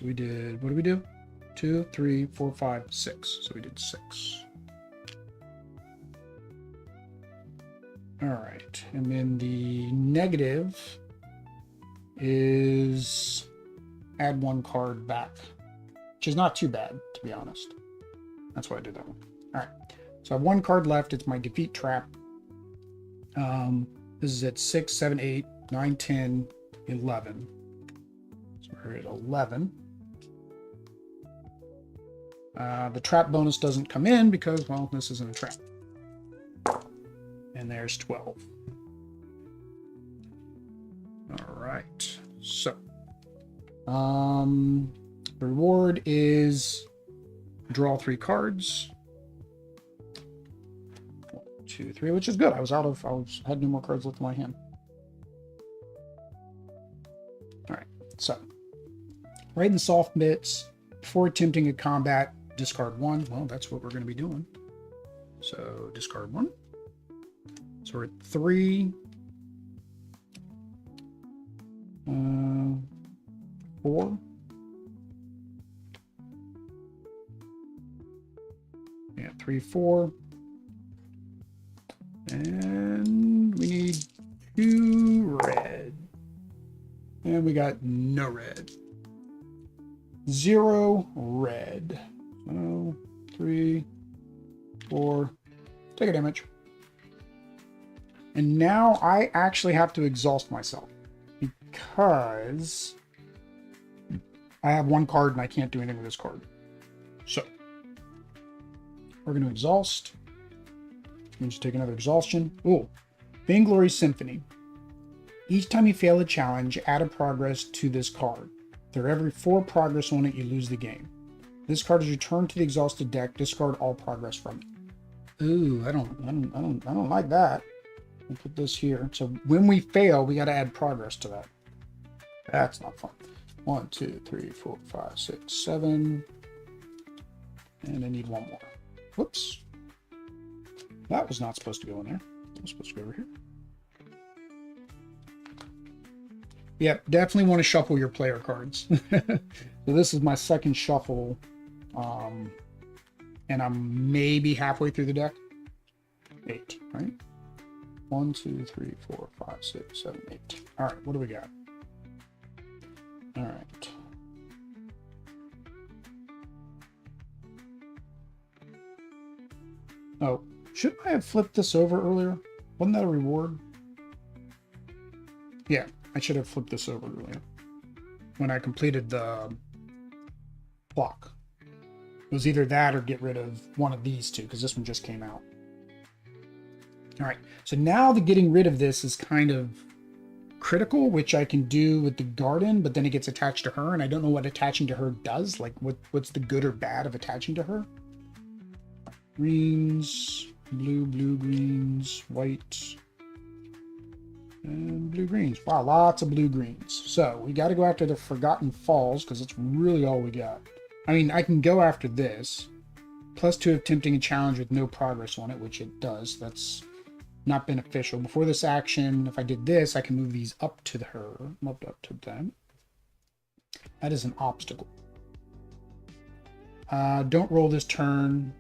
Speaker 1: we did, what did we do? 2, 3, 4, 5, 6. So we did 6. All right, and then the negative is add 1 card back, which is not too bad, to be honest. That's why I did that one. All right, so I have 1 card left. It's my defeat trap. This is at 6, 7, 8, 9, 10, 11. So we're at 11. The trap bonus doesn't come in because, well, this isn't a trap. And there's 12. All right. So, the reward is draw 3 cards. 1, 2, 3, which is good. I had no more cards left in my hand. All right. So, right in the soft bits, before attempting a combat, discard 1. Well, that's what we're going to be doing. So, discard 1. So we're at 3, 4. Yeah, 3, 4. And we need 2 red. And we got no red. 0 red. So 3, 4. Take a damage. And now I actually have to exhaust myself because I have 1 card and I can't do anything with this card. So we're going to exhaust. Let me just take another exhaustion. Oh, Vainglory Symphony. Each time you fail a challenge, add a progress to this card. If there are every 4 progress on it, you lose the game. This card is returned to the exhausted deck. Discard all progress from it. Ooh, I don't like that. We'll put this here. So when we fail, we got to add progress to that. That's not fun. 1, 2, 3, 4, 5, 6, 7. And I need 1 more. Whoops. That was not supposed to go in there. It was supposed to go over here. Yep, definitely want to shuffle your player cards. So this is my second shuffle, and I'm maybe halfway through the deck. 8, right? 1, 2, 3, 4, 5, 6, 7, 8. All right, what do we got? All right. Oh, should I have flipped this over earlier? Wasn't that a reward? Yeah, I should have flipped this over earlier when I completed the clock. It was either that or get rid of one of these two, because this one just came out. All right, so now the getting rid of this is kind of critical, which I can do with the garden, but then it gets attached to her, and I don't know what attaching to her does. Like, what's the good or bad of attaching to her? Greens, blue, blue, greens, white, and blue, greens. Wow, lots of blue, greens. So we got to go after the Forgotten Falls, because that's really all we got. I mean, I can go after this. +2 of tempting a challenge with no progress on it, which it does. That's not beneficial. Before this action, if I did this, I can move these up to her. Up to them. That is an obstacle. Don't roll this turn.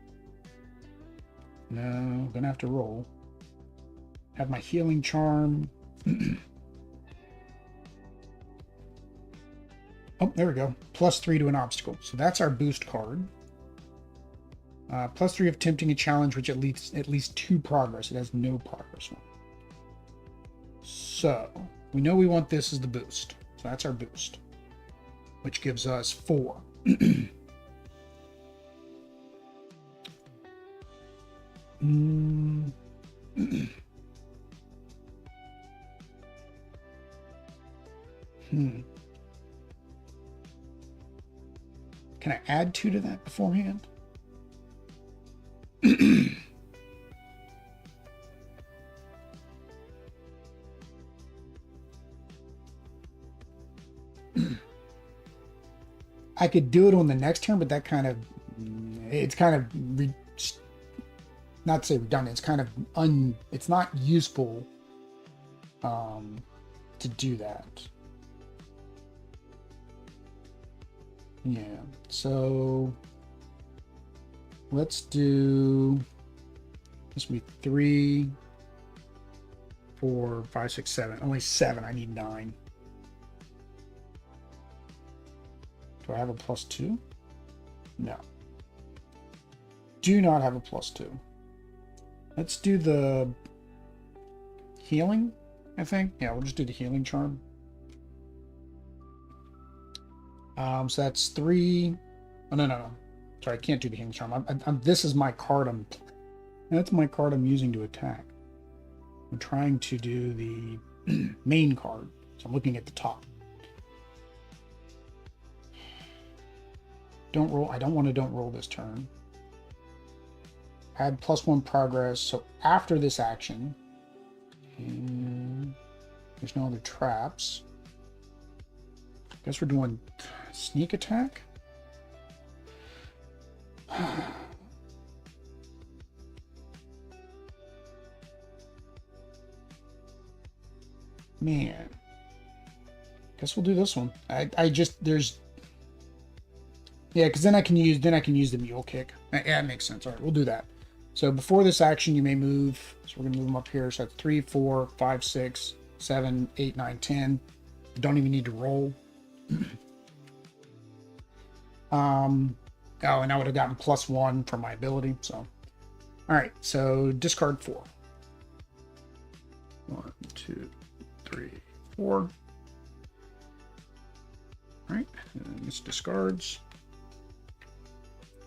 Speaker 1: No, I'm gonna have to roll. Have my healing charm. Oh, there we go. +3 to an obstacle. So that's our boost card. +3 of tempting a challenge, which at least 2 progress. It has no progress one. So we know we want this as the boost. So that's our boost, which gives us 4. Can I add 2 to that beforehand? I could do it on the next turn, but that kind of, it's kind of, not to say redundant, it's kind of it's not useful to do that. Yeah, so let's do, this will be 3, 4, 5, 6, 7. Only 7. I need 9. Do I have a +2? No. Do not have a +2. Let's do the healing, I think. Yeah, we'll just do the healing charm. So that's 3. Oh, no. Sorry, I can't do the healing charm. This is my card. That's my card I'm using to attack. I'm trying to do the main card. So I'm looking at the top. Don't roll. I don't want to don't roll this turn. Add +1 progress. So after this action, there's no other traps. Guess we're doing sneak attack. Man, guess we'll do this one. I just, there's, yeah, because then I can use the mule kick. Yeah, it makes sense. All right, we'll do that. So before this action, you may move. So we're gonna move them up here. So that's 3, 4, 5, 6, 7, 8, 9, 10. You don't even need to roll. Oh, and I would have gotten +1 from my ability. So, all right. So discard 4. 1, 2, 3, 4. All right, and this discards.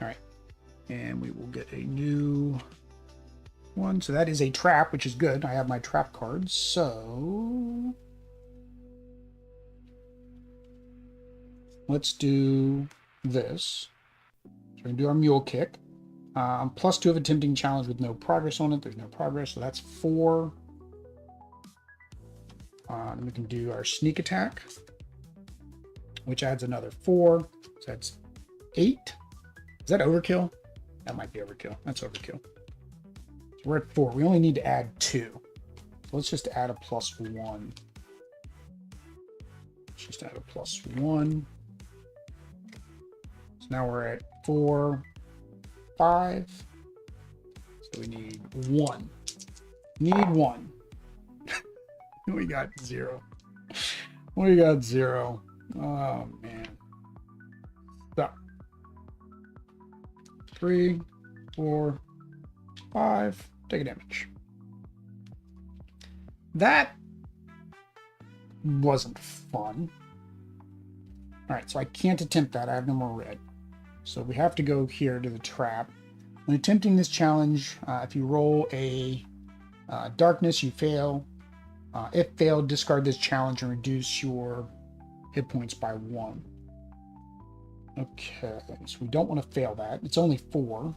Speaker 1: All right, and we will get a new one. So that is a trap, which is good. I have my trap cards. So let's do this. So we're gonna do our mule kick. +2 of attempting challenge with no progress on it. There's no progress, so that's 4. Then we can do our sneak attack, which adds another 4. So that's 8. Is that overkill? That might be overkill. That's overkill. So we're at 4. We only need to add 2. So let's just add a +1. just add a +1. So now we're at 4, 5. So we need 1. Need 1. We got 0. We got 0. Oh, man. So 3, 4, 5. Take a damage. That wasn't fun. All right, so I can't attempt that. I have no more red. So we have to go here to the trap. When attempting this challenge, if you roll a darkness, you fail. If failed, discard this challenge and reduce your hit points by 1. Okay, so we don't want to fail that. It's only 4.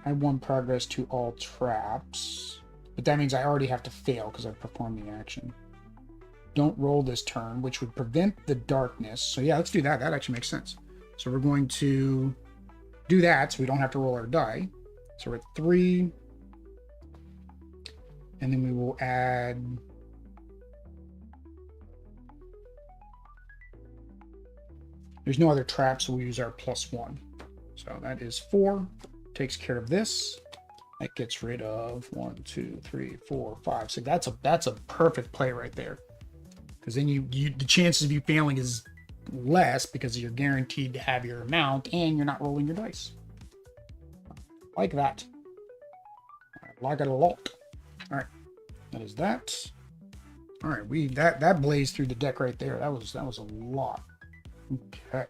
Speaker 1: Add 1 progress to all traps. But that means I already have to fail because I've performed the action. Don't roll this turn, which would prevent the darkness. So yeah, let's do that. That actually makes sense. So we're going to do that so we don't have to roll our die. So we're at 3. And then we will add... There's no other traps, so we'll use our +1. So that is 4. Takes care of this. That gets rid of 1, 2, 3, 4, 5. So that's a perfect play right there. Because then the chances of you failing is less because you're guaranteed to have your amount and you're not rolling your dice. Like that. I like it a lot. All right, that is that. All right, that blazed through the deck right there. That was a lot. Okay.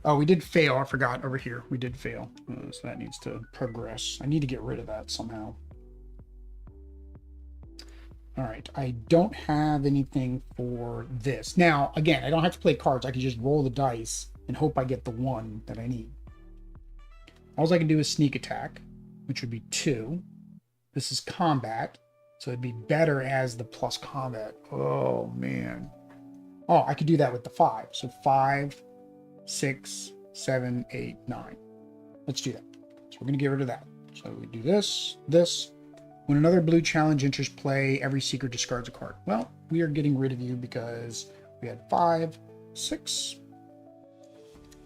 Speaker 1: Oh, we did fail. I forgot over here. We did fail. So that needs to progress. I need to get rid of that somehow. All right. I don't have anything for this. Now, again, I don't have to play cards. I can just roll the dice and hope I get the 1 that I need. All I can do is sneak attack, which would be 2. This is combat, so it'd be better as the plus combat. Oh, man. Oh, I could do that with the 5. So 5, 6, 7, 8, 9. Let's do that. So we're going to get rid of that. So we do this, this. When another blue challenge enters play, every seeker discards a card. Well, we are getting rid of you because we had 5, 6,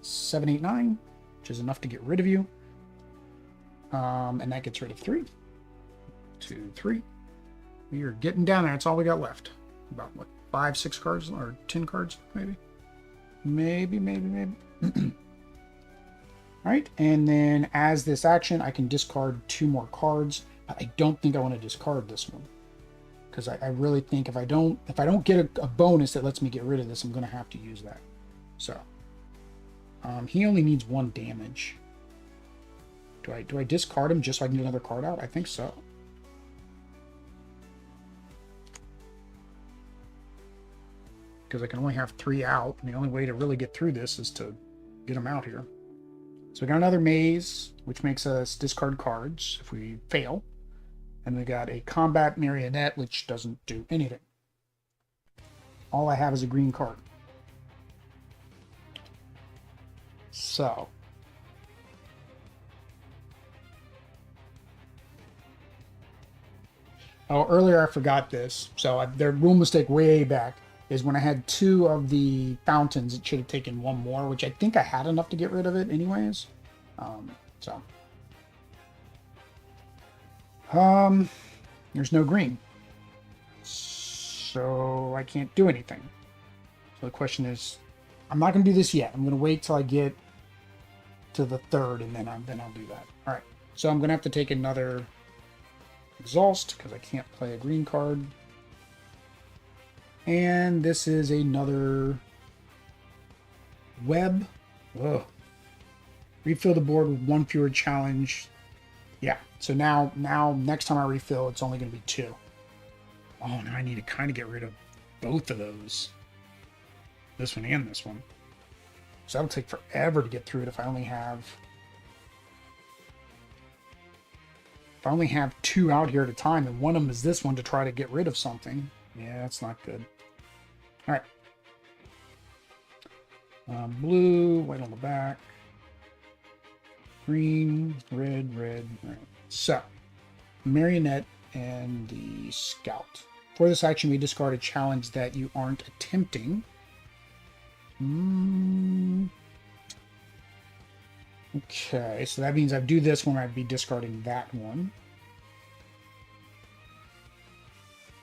Speaker 1: 7, 8, 9, which is enough to get rid of you. And that gets rid of 3, 2, 3. We are getting down there. That's all we got left. About what, 5, 6 cards or 10 cards, maybe? Maybe. All right, and then as this action, I can discard 2 more cards. But I don't think I want to discard this one because I really think if I don't get a bonus that lets me get rid of this, I'm going to have to use that. So he only needs 1 damage. Do I discard him just so I can get another card out? I think so. Because I can only have 3 out, and the only way to really get through this is to get them out here. So we got another maze, which makes us discard cards if we fail. And we got a combat marionette, which doesn't do anything. All I have is a green card. So. Oh, earlier I forgot this. So their rule mistake way back is when I had 2 of the fountains, it should have taken 1 more, which I think I had enough to get rid of it anyways. There's no green. So I can't do anything. So the question is, I'm not going to do this yet. I'm going to wait till I get to the 3rd, and then I'll do that. All right. So I'm going to have to take another exhaust because I can't play a green card. And this is another web. Ugh. Refill the board with 1 fewer challenge. Yeah, so now next time I refill, it's only going to be 2. Oh, now I need to kind of get rid of both of those. This one and this one. So that'll take forever to get through it if I only have 2 out here at a time, and one of them is this one to try to get rid of something. Yeah, that's not good. All right. Blue, white on the back. green, red, red. All right. So, Marionette and the Scout. For this action, we discard a challenge that you aren't attempting. Okay, so that means I do this when I'd be discarding that one.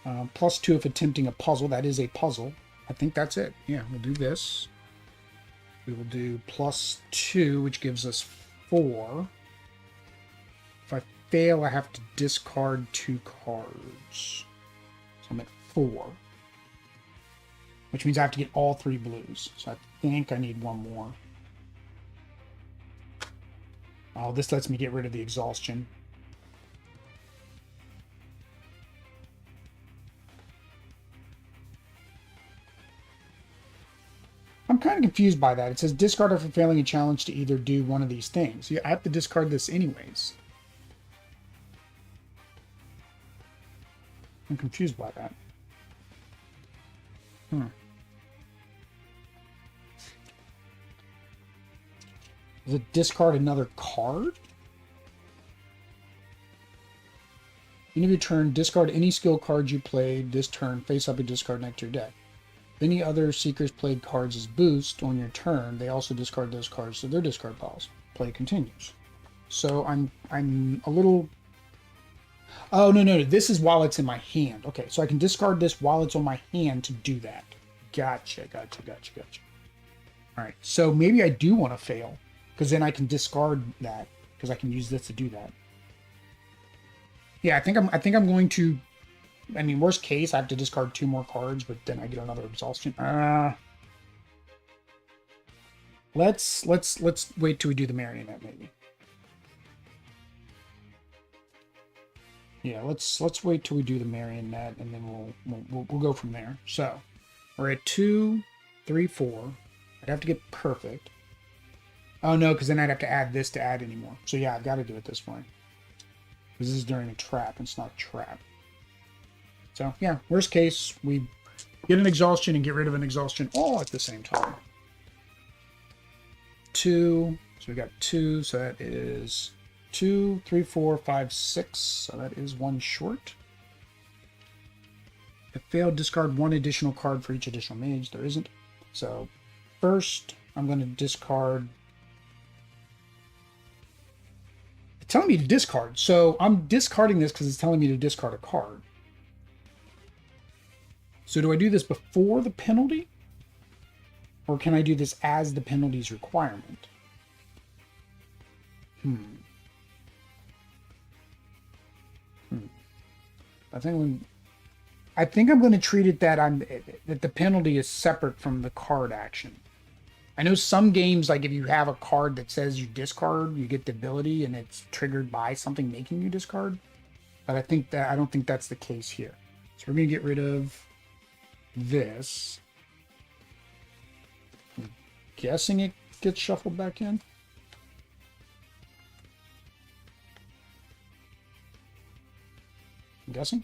Speaker 1: +2 if attempting a puzzle. That is a puzzle. I think that's it. Yeah, we'll do this. We will do +2, which gives us 4. If I fail, I have to discard 2 cards. So I'm at 4. Which means I have to get all 3 blues. So I think I need 1 more. Oh, this lets me get rid of the exhaustion. I'm kind of confused by that. It says discard after failing a challenge to either do one of these things. Yeah, I have to discard this anyways. I'm confused by that. Does it discard another card? End of your turn, discard any skill cards you played this turn, face up and discard next to your deck. If any other Seekers played cards as boost on your turn, they also discard those cards to their discard piles. Play continues. So I'm a little... Oh, no. This is while it's in my hand. Okay, so I can discard this while it's on my hand to do that. Gotcha. All right, so maybe I do want to fail, because then I can discard that, because I can use this to do that. Yeah, I think I'm going to... I mean, worst case, I have to discard 2 more cards, but then I get another exhaustion. Let's wait till we do the Marionette, maybe. Yeah, let's wait till we do the Marionette, and then we'll go from there. So we're at 2, 3, 4. I'd have to get perfect. Oh no, because then I'd have to add this to add anymore. So yeah, I've got to do it this way. Because this is during a trap, and it's not a trap. So yeah, worst case, we get an exhaustion and get rid of an exhaustion all at the same time. 2, so we got 2, so that is 2, 3, 4, 5, 6, so that is 1 short. If failed, discard 1 additional card for each additional mage. There isn't. So first, I'm going to discard... It's telling me to discard, so I'm discarding this because it's telling me to discard a card. So do I do this before the penalty? Or can I do this as the penalty's requirement? I think I'm going to treat it that the penalty is separate from the card action. I know some games, like if you have a card that says you discard, you get the ability and it's triggered by something making you discard. But I don't think that's the case here. So we're going to get rid of this. I'm guessing it gets shuffled back in. I'm guessing.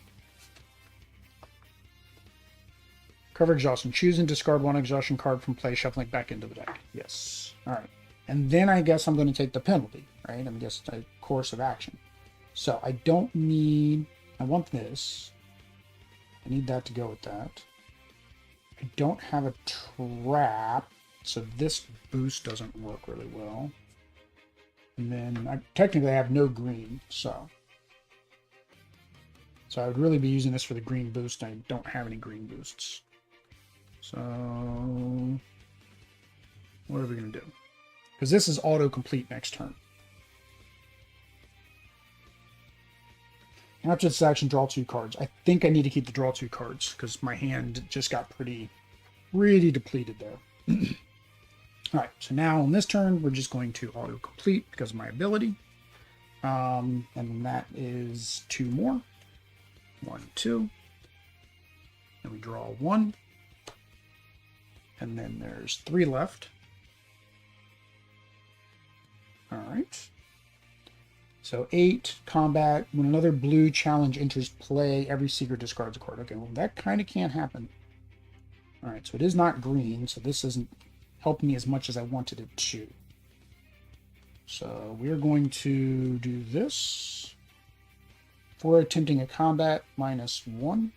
Speaker 1: Cover exhaustion. Choose and discard 1 exhaustion card from play, shuffling back into the deck. Yes. All right. And then I guess I'm going to take the penalty, right? I guess a course of action. So I don't need... I want this. I need that to go with that. I don't have a trap, so this boost doesn't work really well. And then I technically have no green, so I would really be using this for the green boost. I don't have any green boosts. So what are we going to do? Because this is auto-complete next turn. After this action, draw 2 cards. I think I need to keep the draw 2 cards because my hand just got really depleted there. Alright, so now on this turn, we're just going to auto-complete because of my ability. And that is 2 more. 1, 2. And we draw 1. And then there's 3 left. Alright. So 8, combat. When another blue challenge enters play, every Seeker discards a card. Okay, well that kind of can't happen. Alright, so it is not green, so this isn't helping me as much as I wanted it to. So we're going to do this. For attempting a combat, -1.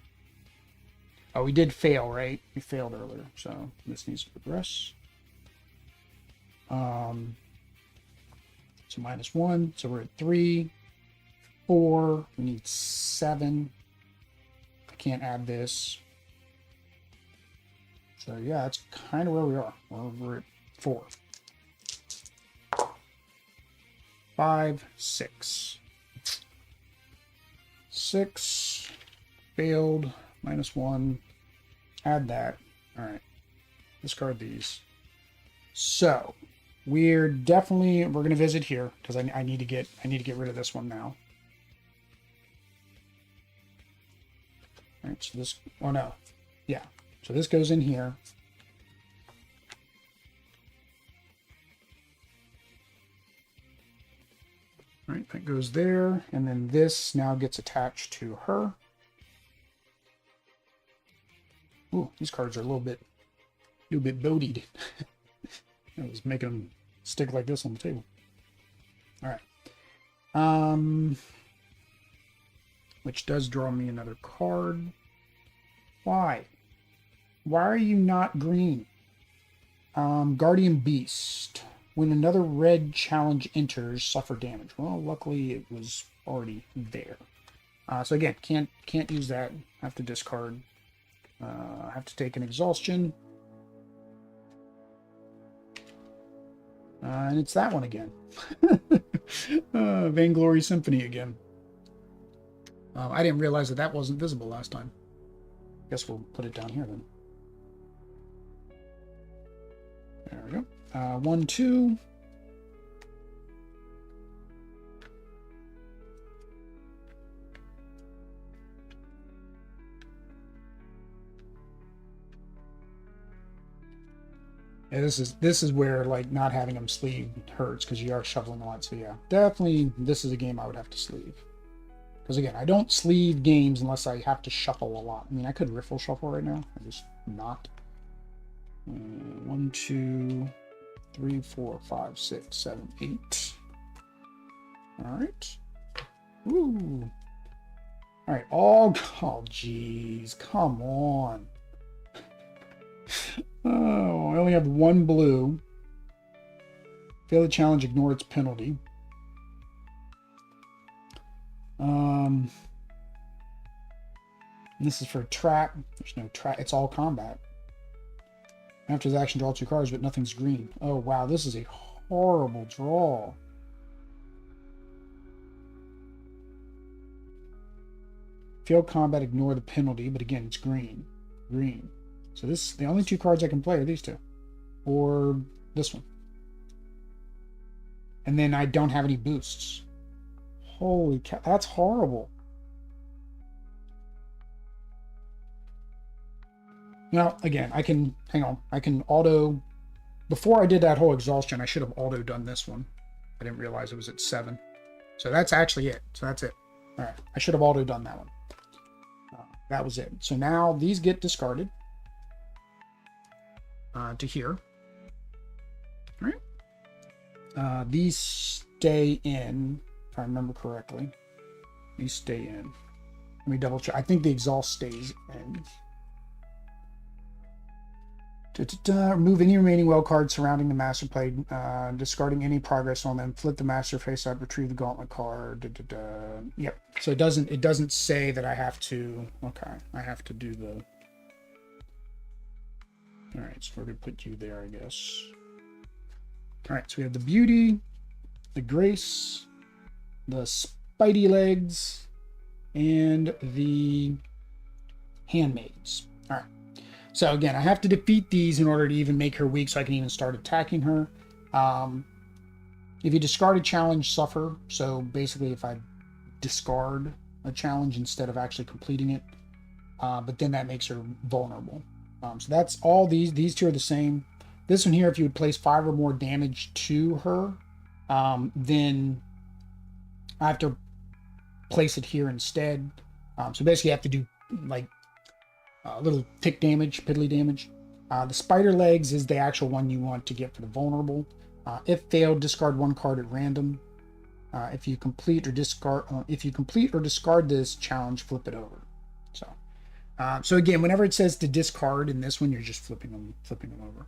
Speaker 1: Oh, we did fail, right? We failed earlier, so this needs to progress. So -1, so we're at 3, 4, we need 7. I can't add this. So yeah, that's kind of where we are. We're at 4. 5, 6. 6, failed, -1, add that. All right, discard these. So we're going to visit here because I need to get rid of this one now. All right, so this, oh no, yeah, so this goes in here. All right, that goes there, and then this now gets attached to her. Ooh, these cards are a little bit bodied. I was making them stick like this on the table. All right. Which does draw me another card. Why? Why are you not green? Guardian Beast. When another red challenge enters, suffer damage. Well, luckily it was already there. So again, can't use that. Have to discard. Have to take an exhaustion. And it's that one again. Vainglory Symphony again. I didn't realize that wasn't visible last time. Guess we'll put it down here then. There we go. 1, 2. Yeah, this is where like not having them sleeve hurts because you are shoveling a lot. So yeah, definitely this is a game I would have to sleeve. Because again, I don't sleeve games unless I have to shuffle a lot. I mean, I could riffle shuffle right now. I just not. 1, 2, 3, 4, 5, 6, 7, 8. All right. Ooh. All right. Oh, jeez. Come on. Oh, I only have 1 blue. Fail the challenge, ignore its penalty. This is for a trap. There's no trap. It's all combat. After his action, draw 2 cards, but nothing's green. Oh, wow. This is a horrible draw. Fail combat, ignore the penalty, but again, it's green. Green. So the only 2 cards I can play are these 2. Or this one. And then I don't have any boosts. Holy cow, that's horrible. Now, again, I can auto, before I did that whole exhaustion, I should have auto done this one. I didn't realize it was at 7. So that's actually it. So that's it. All right, I should have auto done that one. That was it. So now these get discarded to here. All right. These stay in, if I remember correctly. These stay in. Let me double check. I think the exhaust stays in. Remove any remaining well cards surrounding the master plate, discarding any progress on them. Flip the master face up, retrieve the gauntlet card. Yep. So it doesn't say that I have to. Okay, I have to do the. All right, so we're gonna put you there, I guess. All right, so we have the beauty, the grace, the spidey legs, and the handmaids. All right. So again, I have to defeat these in order to even make her weak so I can even start attacking her. If you discard a challenge, suffer. So basically if I discard a challenge instead of actually completing it, but then that makes her vulnerable. So that's all these. These 2 are the same. This one here, if you would place 5 or more damage to her, then I have to place it here instead. So basically you have to do like little tick damage, piddly damage. The spider legs is the actual one you want to get for the vulnerable. If failed, discard one card at random. If you complete or discard this challenge, flip it over. So again, whenever it says to discard in this one, you're just flipping them over.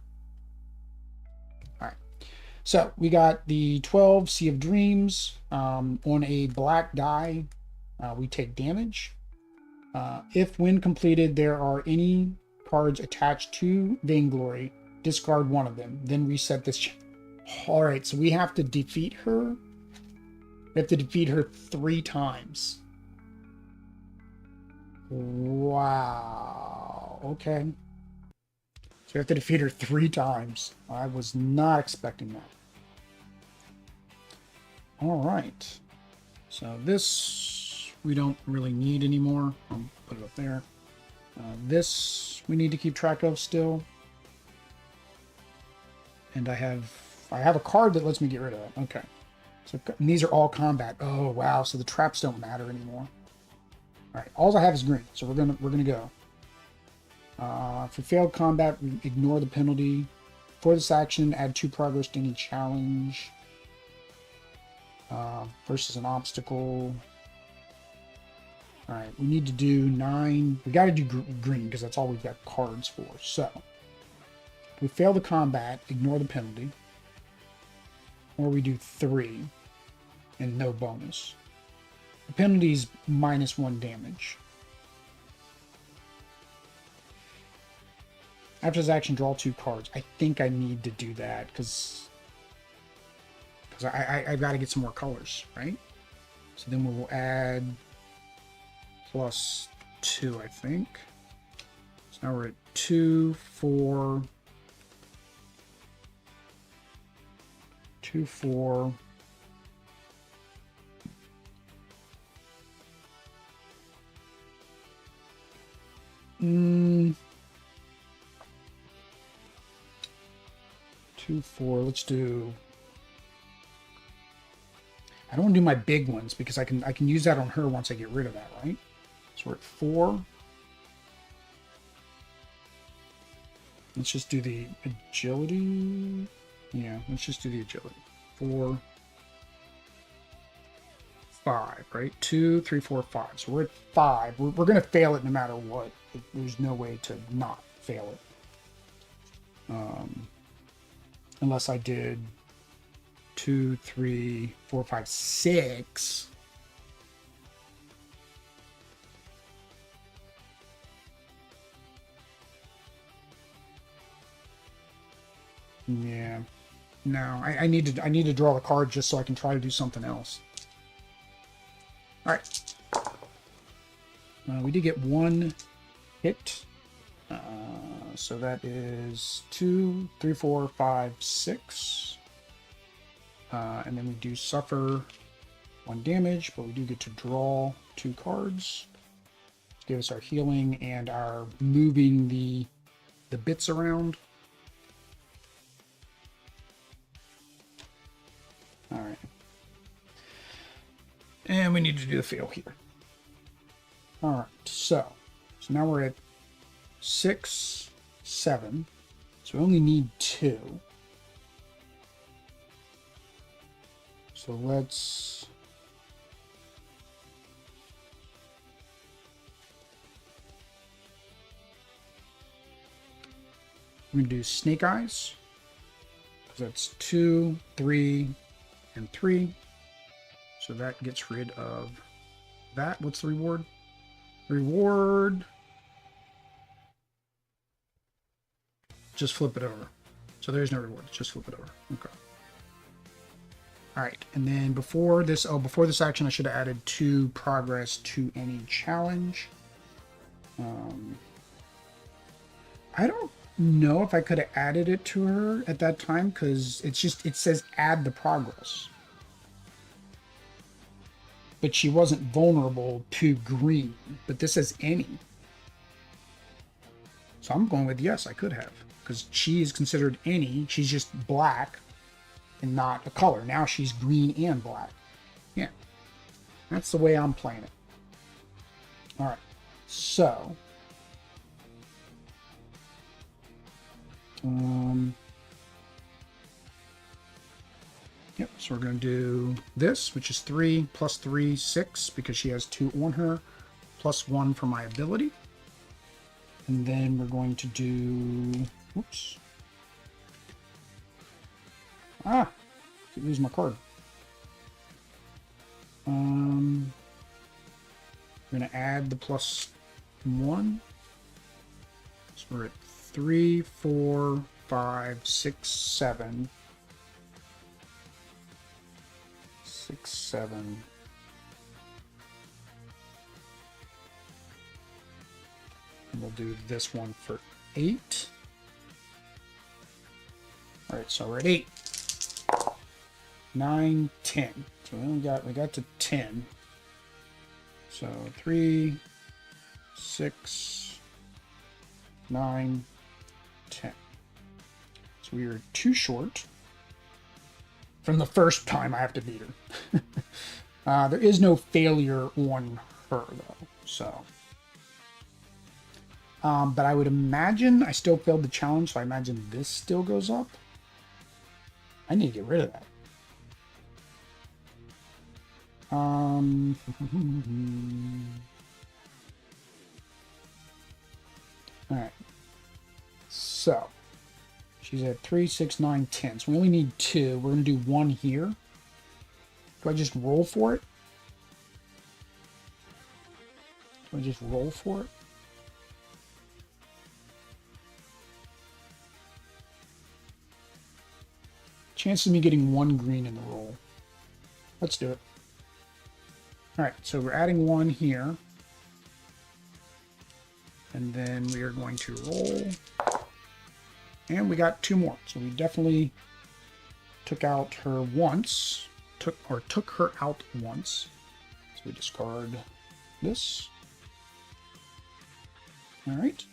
Speaker 1: All right. So we got the 12 Sea of Dreams on a black die. We take damage. If when completed, there are any cards attached to Vainglory, discard one of them. Then reset this. All right. So we have to defeat her. We have to defeat her 3 times. Wow. Okay. So we have to defeat her 3 times. I was not expecting that. All right. So this we don't really need anymore. I'll put it up there. This we need to keep track of still. And I have a card that lets me get rid of it. Okay. So these are all combat. Oh wow! So the traps don't matter anymore. All right. All I have is green, so we're gonna go. For failed combat, we ignore the penalty. For this action, add 2 progress to any challenge. Versus an obstacle. All right. We need to do 9. We got to do green because that's all we've got cards for. So we fail the combat, ignore the penalty. Or we do 3 and no bonus. The penalty is -1 damage. After this action, draw 2 cards. I think I need to do that because I've got to get some more colors, right? So then we will add +2, I think. So now we're at 2, 4, 2, 4. Mm. 2, 4. Let's do. I don't want to do my big ones because I can use that on her once I get rid of that, right? So we're at 4. Let's just do the agility. Yeah, let's just do the agility. 4, 5, right? 2, 3, 4, 5. So we're at 5. We're going to fail it no matter what. There's no way to not fail it. Unless I did 2, 3, 4, 5, 6. Yeah. No, I need to draw the card just so I can try to do something else. All right. We did get 1 hit. So that is 2, 3, 4, 5, 6. And then we do suffer 1 damage, but we do get to draw 2 cards. Give us our healing and our moving the bits around. All right. And we need to do the fail here. All right. So now we're at 6, 7. So we only need 2. So let's. I'm going to do Snake Eyes. Because that's 2, 3, and 3. So that gets rid of that. What's the reward? Reward. Just flip it over. So there's no reward. Just flip it over. Okay. All right. And then before this action, I should have added 2 progress to any challenge. I don't know if I could have added it to her at that time because it says add the progress. But she wasn't vulnerable to green. But this says any. So I'm going with yes, I could have. Because she is considered any. She's just black and not a color. Now she's green and black. Yeah. That's the way I'm playing it. All right. So. Yep, so we're going to do this, which is 3 plus 3, 6, because she has 2 on her, plus 1 for my ability. And then we're going to do... Oops. Ah! I lose my card. I'm going to add the plus 1. So we're at 3, 4, 5, 6, 7. 6, 7. And we'll do this one for 8. All right, so we're at 8. 9, 10. So we got to 10. So 3, 6, 9, 10. So we are 2 short from the first time I have to beat her. There is no failure on her though, so. But I would imagine I still failed the challenge, so I imagine this still goes up. I need to get rid of that. All right. So she's at 3, 6, 9, 10. So we only need 2. We're going to do 1 here. Do I just roll for it? Do I just roll for it? Chance of me getting 1 green in the roll. Let's do it. All right, so we're adding 1 here. And then we are going to roll. And we got 2 more. So we definitely took out her once. Took her out once. So we discard this. All right.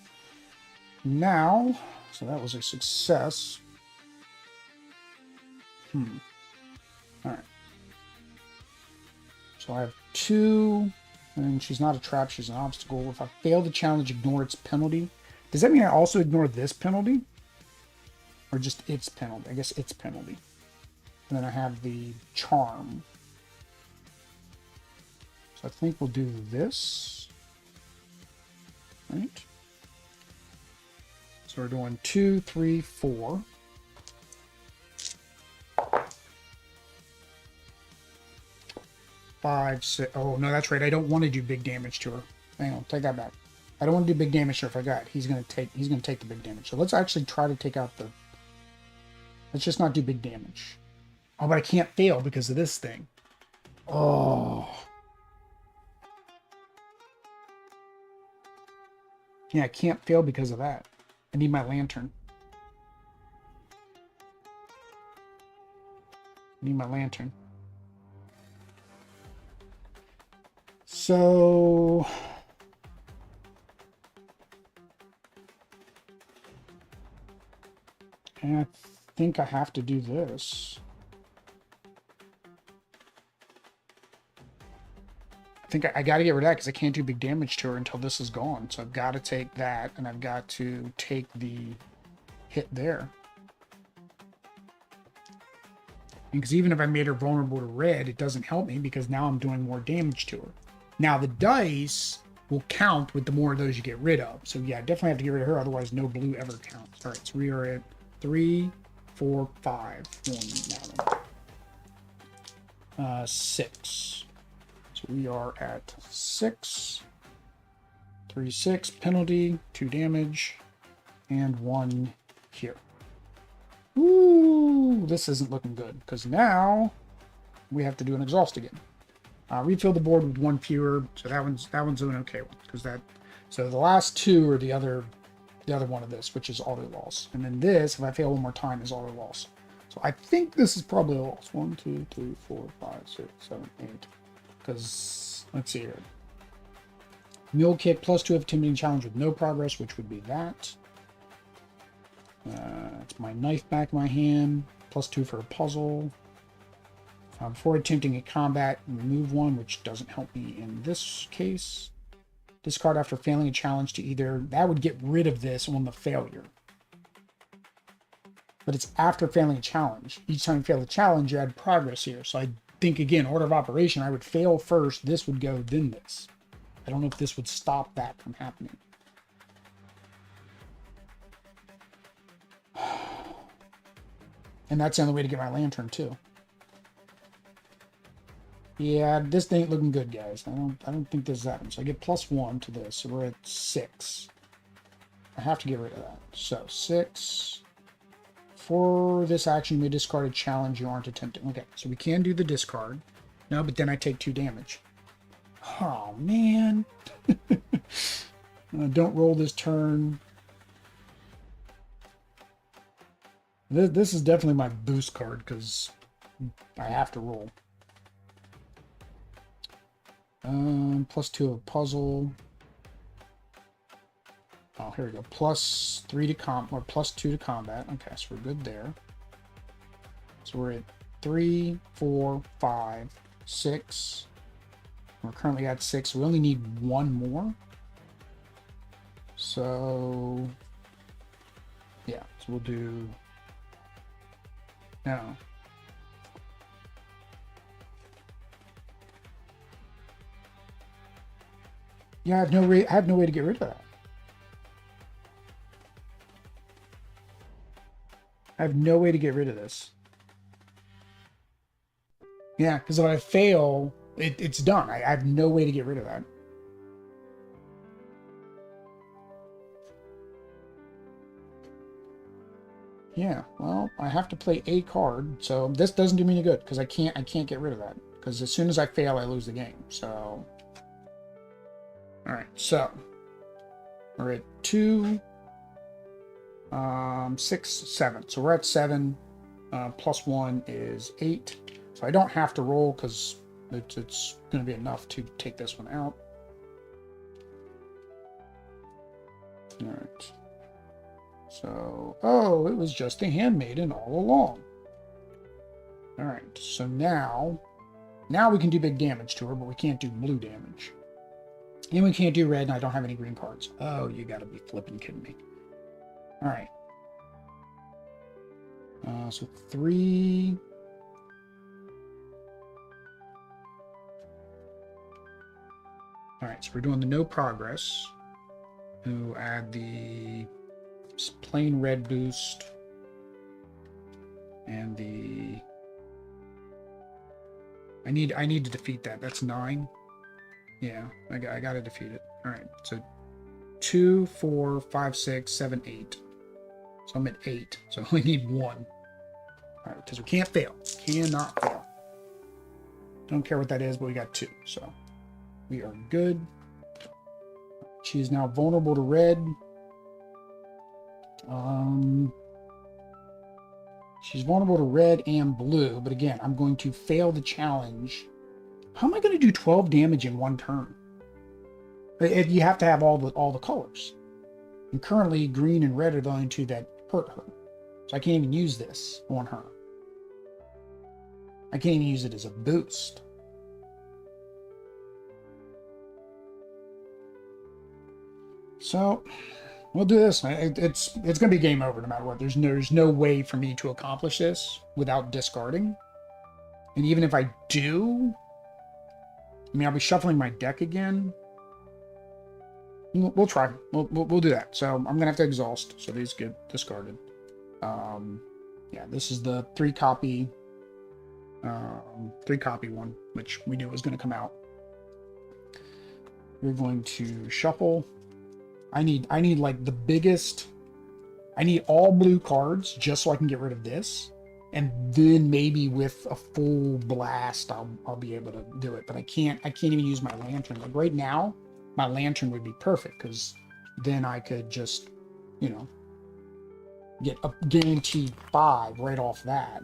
Speaker 1: Now, so that was a success. All right. So I have 2, and she's not a trap, she's an obstacle. If I fail the challenge, ignore its penalty. Does that mean I also ignore this penalty? Or just its penalty? I guess its penalty. And then I have the charm. So I think we'll do this. Right? So we're doing 2, 3, 4. 5, 6. Oh, no, that's right. I don't want to do big damage to her. Hang on, take that back. I don't want to do big damage to her. I forgot. He's gonna take the big damage. So let's actually try to take out the... Let's just not do big damage. Oh, but I can't fail because of this thing. Oh. Yeah, I can't fail because of that. I need my lantern. I need my lantern. So... And I think I have to do this. I think I got to get rid of that because I can't do big damage to her until this is gone. So I've got to take that, and I've got to take the hit there. Because even if I made her vulnerable to red, it doesn't help me because now I'm doing more damage to her. Now the dice will count with the more of those you get rid of. So yeah, I definitely have to get rid of her, otherwise no blue ever counts. All right, so we are at 3, 4, 5. 6. So we are at 6. 3, 6 penalty, 2 damage, and 1 here. Ooh, this isn't looking good because now we have to do an exhaust again. Refill the board with 1 fewer, so that one's an okay one because that. So the last 2 are the other one of this, which is auto loss, and then this, if I fail one more time, is auto loss. So I think this is probably a loss. 1, 2, 3, 4, 5, 6, 7, 8. Because let's see here. Mule kick +2 of attempting challenge with no progress, which would be that. It's my knife back in my hand. +2 for a puzzle. Before attempting a combat, remove 1, which doesn't help me in this case. Discard after failing a challenge to either... That would get rid of this on the failure. but it's after failing a challenge. Each time you fail a challenge, you add progress here. So I think, again, order of operation, I would fail first, this would go, then this. I don't know if this would stop that from happening. And that's the only way to get my lantern too. Yeah, this ain't looking good, guys. I don't think this happens. So I get +1 to this, so we're at 6. I have to get rid of that. So 6. For this action, you may discard a challenge you aren't attempting. Okay, so we can do the discard. No, but then I take 2 damage. Oh, man. Don't roll this turn. This is definitely my boost card because I have to roll. +2 of puzzle. Oh, here we go. +3 to or +2 to combat. Okay, so we're good there. So we're at 3, 4, 5, 6. We're currently at 6. We only need 1 more. So yeah, so we'll do no. Yeah, I have no way to get rid of that. I have no way to get rid of this. Yeah, because if I fail, it's done. I have no way to get rid of that. Yeah, well, I have to play a card, so this doesn't do me any good because I can't get rid of that. Because as soon as I fail, I lose the game. So, all right, so we're at 2, 6, 7. So we're at 7. +1 is 8. So I don't have to roll because it's going to be enough to take this one out. All right. So, oh, it was just a handmaiden all along. All right. So now we can do big damage to her, but we can't do blue damage. And we can't do red, and I don't have any green cards. Oh, you got to be flipping kidding me. All right. So 3. All right, so we're doing the no progress. We'll add the plain red boost and the. I need to defeat that. That's 9. Yeah, I got to defeat it. All right, so 2, 4, 5, 6, 7, 8. So I'm at 8. So I only need 1. All right, because we can't fail. Cannot fail. Don't care what that is, but we got 2. So we are good. She is now vulnerable to red. She's vulnerable to red and blue, but again, I'm going to fail the challenge. How am I going to do 12 damage in 1 turn? You have to have all the colors. And currently, green and red are the only 2 that hurt her. So I can't even use this on her. I can't even use it as a boost. So we'll do this. It's going to be game over no matter what. There's no way for me to accomplish this without discarding. And even if I do, I mean, I'll be shuffling my deck again. We'll try. We'll do that. So I'm gonna have to exhaust. So these get discarded. Yeah, this is the 3 copy one, which we knew was going to come out. We're going to shuffle. I need like the biggest. I need all blue cards just so I can get rid of this, and then maybe with a full blast, I'll be able to do it. But I can't even use my lantern. Like right now, my lantern would be perfect because then I could just, get a guaranteed 5 right off that.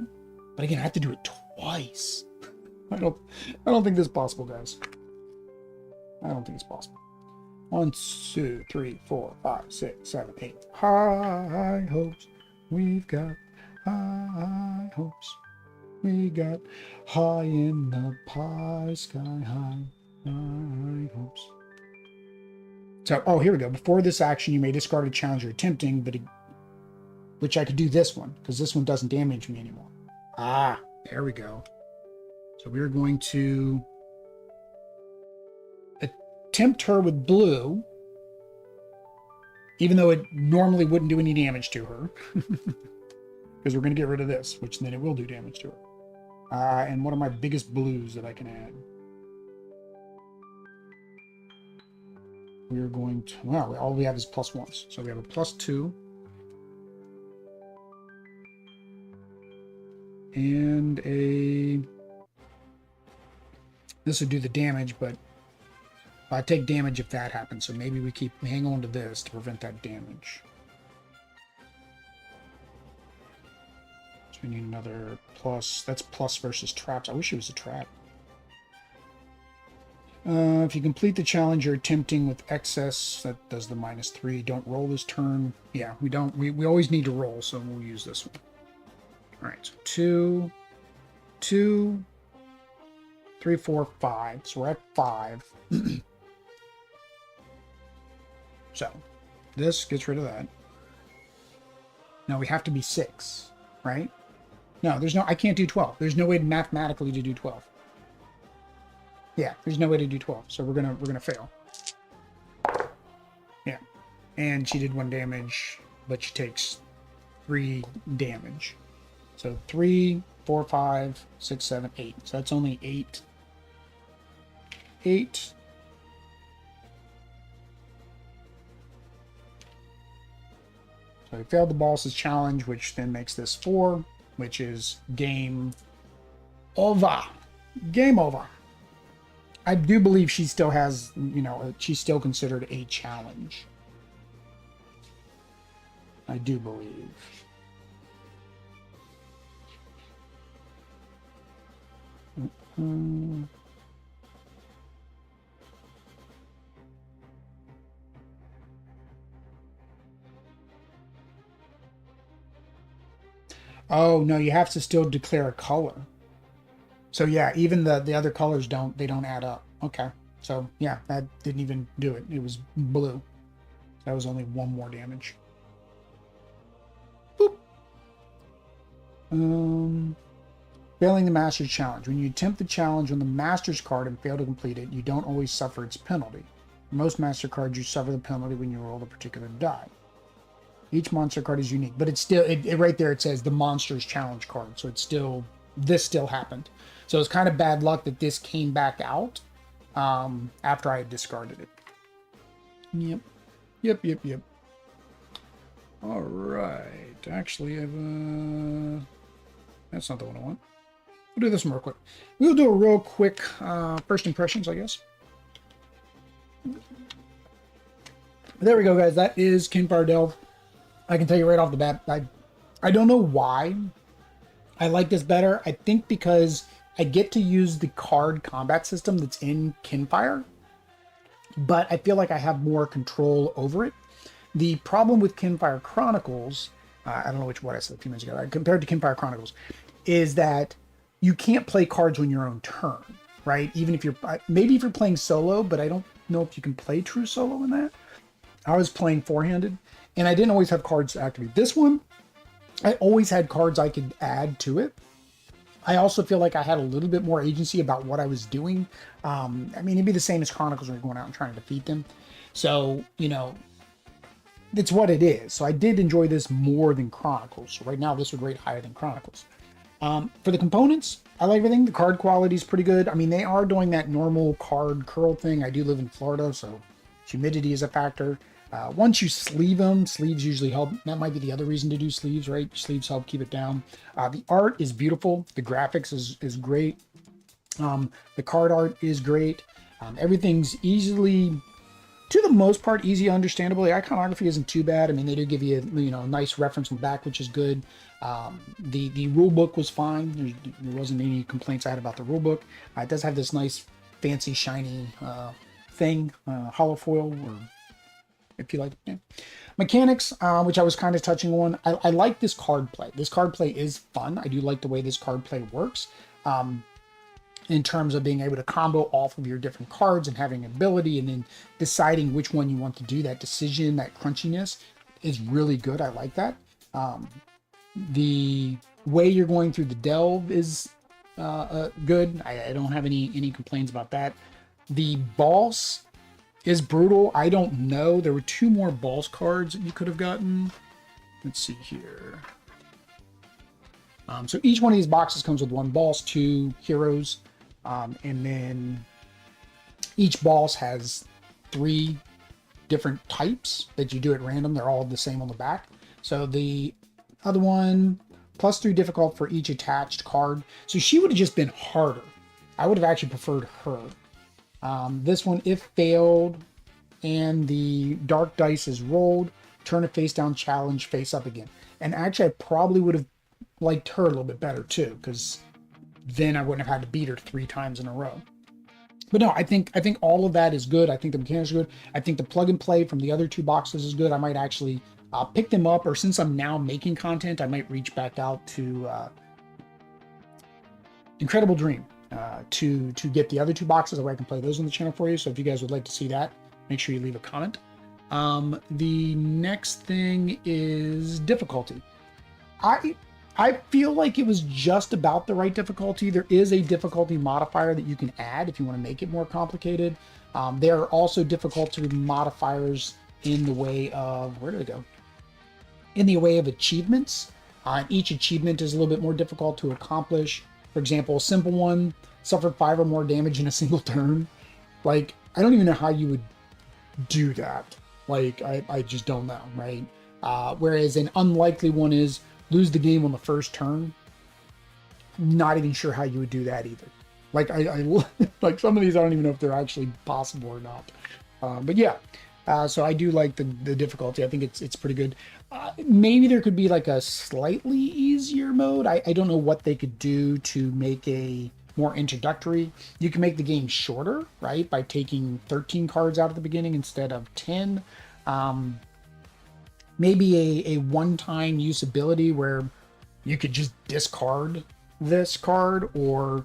Speaker 1: But again, I have to do it twice. I don't think this is possible, guys. I don't think it's possible. 1, 2, 3, 4, 5, 6, 7, 8. High hopes. We've got high hopes. We got high in the pie sky high. High hopes. So, oh, here we go. Before this action, you may discard a challenge you're attempting, but which I could do this one because this one doesn't damage me anymore. Ah, there we go. So we're going to attempt her with blue, even though it normally wouldn't do any damage to her, because we're going to get rid of this, which then it will do damage to her. And what are my biggest blues that I can add? We're going to, well, all we have is +1s. So we have a +2. And this would do the damage, but I take damage if that happens. So maybe we hang on to this to prevent that damage. So we need another plus. That's plus versus traps. I wish it was a trap. If you complete the challenge you're attempting with excess, that does the -3. Don't roll this turn. Yeah, we don't. We always need to roll, so we'll use this one. All right, so 2, 2, 3, 4, 5. So we're at 5. So this gets rid of that. Now we have to be 6, right? No, there's no. I can't do 12. There's no way mathematically to do 12. Yeah, there's no way to do 12, so we're gonna fail. Yeah, and she did 1 damage, but she takes 3 damage. So 3, 4, 5, 6, 7, 8. So that's only 8. 8. So we failed the boss's challenge, which then makes this 4, which is game over. Game over. I do believe she still has, you know, she's still considered a challenge. I do believe. Oh, no, you have to still declare a color. So yeah, even the other colors don't add up. Okay. So yeah, that didn't even do it. It was blue. That was only 1 more damage. Boop. Failing the Master's Challenge. When you attempt the challenge on the Master's card and fail to complete it, you don't always suffer its penalty. For most Master cards, you suffer the penalty when you roll a particular die. Each monster card is unique, but it's still, right there it says the Monster's Challenge card. So it's still, this still happened. So it's kind of bad luck that this came back out after I had discarded it. Yep. Yep. All right. Actually, that's not the one I want. We'll do this one real quick. We'll do a real quick first impressions, I guess. There we go, guys. That is Kinfire Delve. I can tell you right off the bat, I don't know why I like this better. I think because I get to use the card combat system that's in Kinfire, but I feel like I have more control over it. The problem with Kinfire Chronicles, I don't know what I said a few minutes ago, compared to Kinfire Chronicles, is that you can't play cards on your own turn, right? Even if you're, maybe if you're playing solo, but I don't know if you can play true solo in that. I was playing four-handed, and I didn't always have cards to activate. This one, I always had cards I could add to it. I also feel like I had a little bit more agency about what I was doing. I mean, it'd be the same as Chronicles when you're going out and trying to defeat them. So, you know, it's what it is. So I did enjoy this more than Chronicles. So right now, this would rate higher than Chronicles. For the components, I like everything. The card quality is pretty good. I mean, they are doing that normal card curl thing. I do live in Florida, so humidity is a factor. Once you sleeve them, sleeves usually help. That might be the other reason to do sleeves, right? Sleeves help keep it down. The art is beautiful. The graphics is great. The card art is great. Everything's easily, to the most part, easy understandable. The iconography isn't too bad. I mean, they do give you a nice reference in the back, which is good. The rule book was fine. There wasn't any complaints I had about the rule book. It does have this nice, fancy, shiny thing, hollow foil, or if you like. Yeah. Mechanics, which I was kind of touching on. I like this card play. This card play is fun. I do like the way this card play works. In terms of being able to combo off of your different cards and having ability and then deciding which one you want to do. That decision, that crunchiness is really good. I like that. The way you're going through the delve is good. I don't have any complaints about that. The boss is brutal. I don't know. There were 2 more boss cards that you could have gotten. Let's see here. So each one of these boxes comes with 1 boss, 2 heroes, and then each boss has 3 different types that you do at random. They're all the same on the back. So the other one, +3 difficult for each attached card. So she would have just been harder. I would have actually preferred her. This one, if failed and the dark dice is rolled, turn a face down challenge face up again. And actually, I probably would have liked her a little bit better too, because then I wouldn't have had to beat her 3 times in a row. But no, I think all of that is good. I think the mechanics are good. I think the plug and play from the other 2 boxes is good. I might actually pick them up, or since I'm now making content, I might reach back out to Incredible Dream to get the other 2 boxes, so I can play those on the channel for you. So if you guys would like to see that, make sure you leave a comment. The next thing is difficulty. I feel like it was just about the right difficulty. There is a difficulty modifier that you can add if you want to make it more complicated. There are also difficulty modifiers in the way of, where did it go? In the way of achievements. Each achievement is a little bit more difficult to accomplish. For example, a simple one, suffered 5 or more damage in a single turn. Like, I don't even know how you would do that. Like, I just don't know, right? Whereas an unlikely one is lose the game on the first turn. Not even sure how you would do that either. Like, I like some of these, I don't even know if they're actually possible or not. But yeah, so I do like the difficulty. I think it's pretty good. Maybe there could be like a slightly easier mode. I don't know what they could do to make a more introductory. You can make the game shorter, right? By taking 13 cards out at the beginning instead of 10. Maybe a one-time use ability where you could just discard this card, or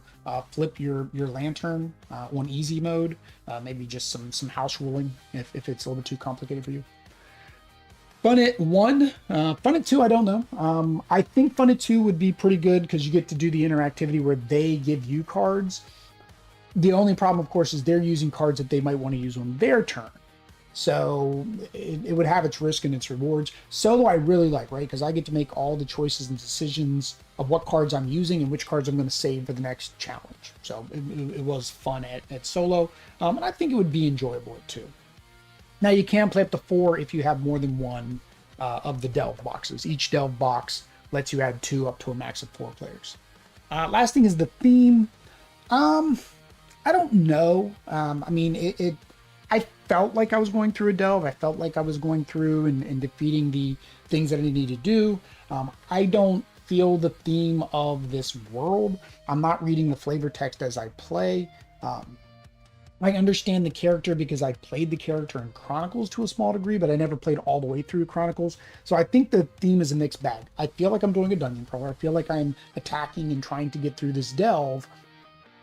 Speaker 1: flip your lantern on easy mode. Maybe just some house ruling if it's a little bit too complicated for you. Fun at 1, Fun at 2, I don't know. I think Fun at 2 would be pretty good because you get to do the interactivity where they give you cards. The only problem, of course, is they're using cards that they might want to use on their turn. So it would have its risk and its rewards. Solo I really like, right? Because I get to make all the choices and decisions of what cards I'm using and which cards I'm going to save for the next challenge. So it was fun at solo. And I think it would be enjoyable at 2. Now you can play up to 4 if you have more than 1 of the delve boxes. Each delve box lets you add 2 up to a max of 4 players. Last thing is the theme. I don't know. I mean, I felt like I was going through a delve. I felt like I was going through and defeating the things that I needed to do. I don't feel the theme of this world. I'm not reading the flavor text as I play. I understand the character because I played the character in Chronicles to a small degree, but I never played all the way through Chronicles. So I think the theme is a mixed bag. I feel like I'm doing a dungeon crawler. I feel like I'm attacking and trying to get through this delve.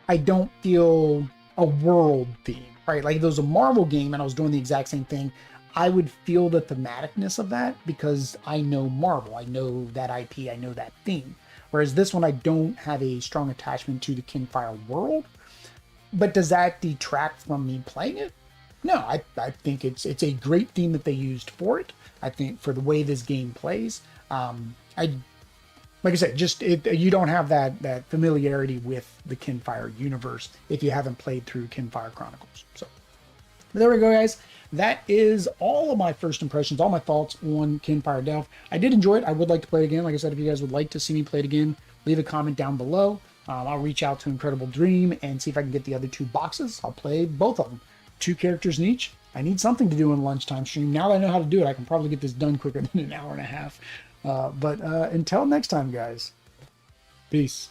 Speaker 1: I don't feel a world theme, right? Like if it was a Marvel game and I was doing the exact same thing, I would feel the thematicness of that because I know Marvel, I know that IP, I know that theme. Whereas this one, I don't have a strong attachment to the Kinfire world. But does that detract from me playing it? No, I think it's a great theme that they used for it. I think for the way this game plays, like I said, you don't have that familiarity with the Kinfire universe if you haven't played through Kinfire Chronicles. So there we go, guys. That is all of my first impressions, all my thoughts on Kinfire Delve. I did enjoy it. I would like to play it again. Like I said, if you guys would like to see me play it again, leave a comment down below. I'll reach out to Incredible Dream and see if I can get the other 2 boxes. I'll play both of them. 2 characters in each. I need something to do in lunchtime stream. Now that I know how to do it, I can probably get this done quicker than an hour and a half. But until next time, guys. Peace.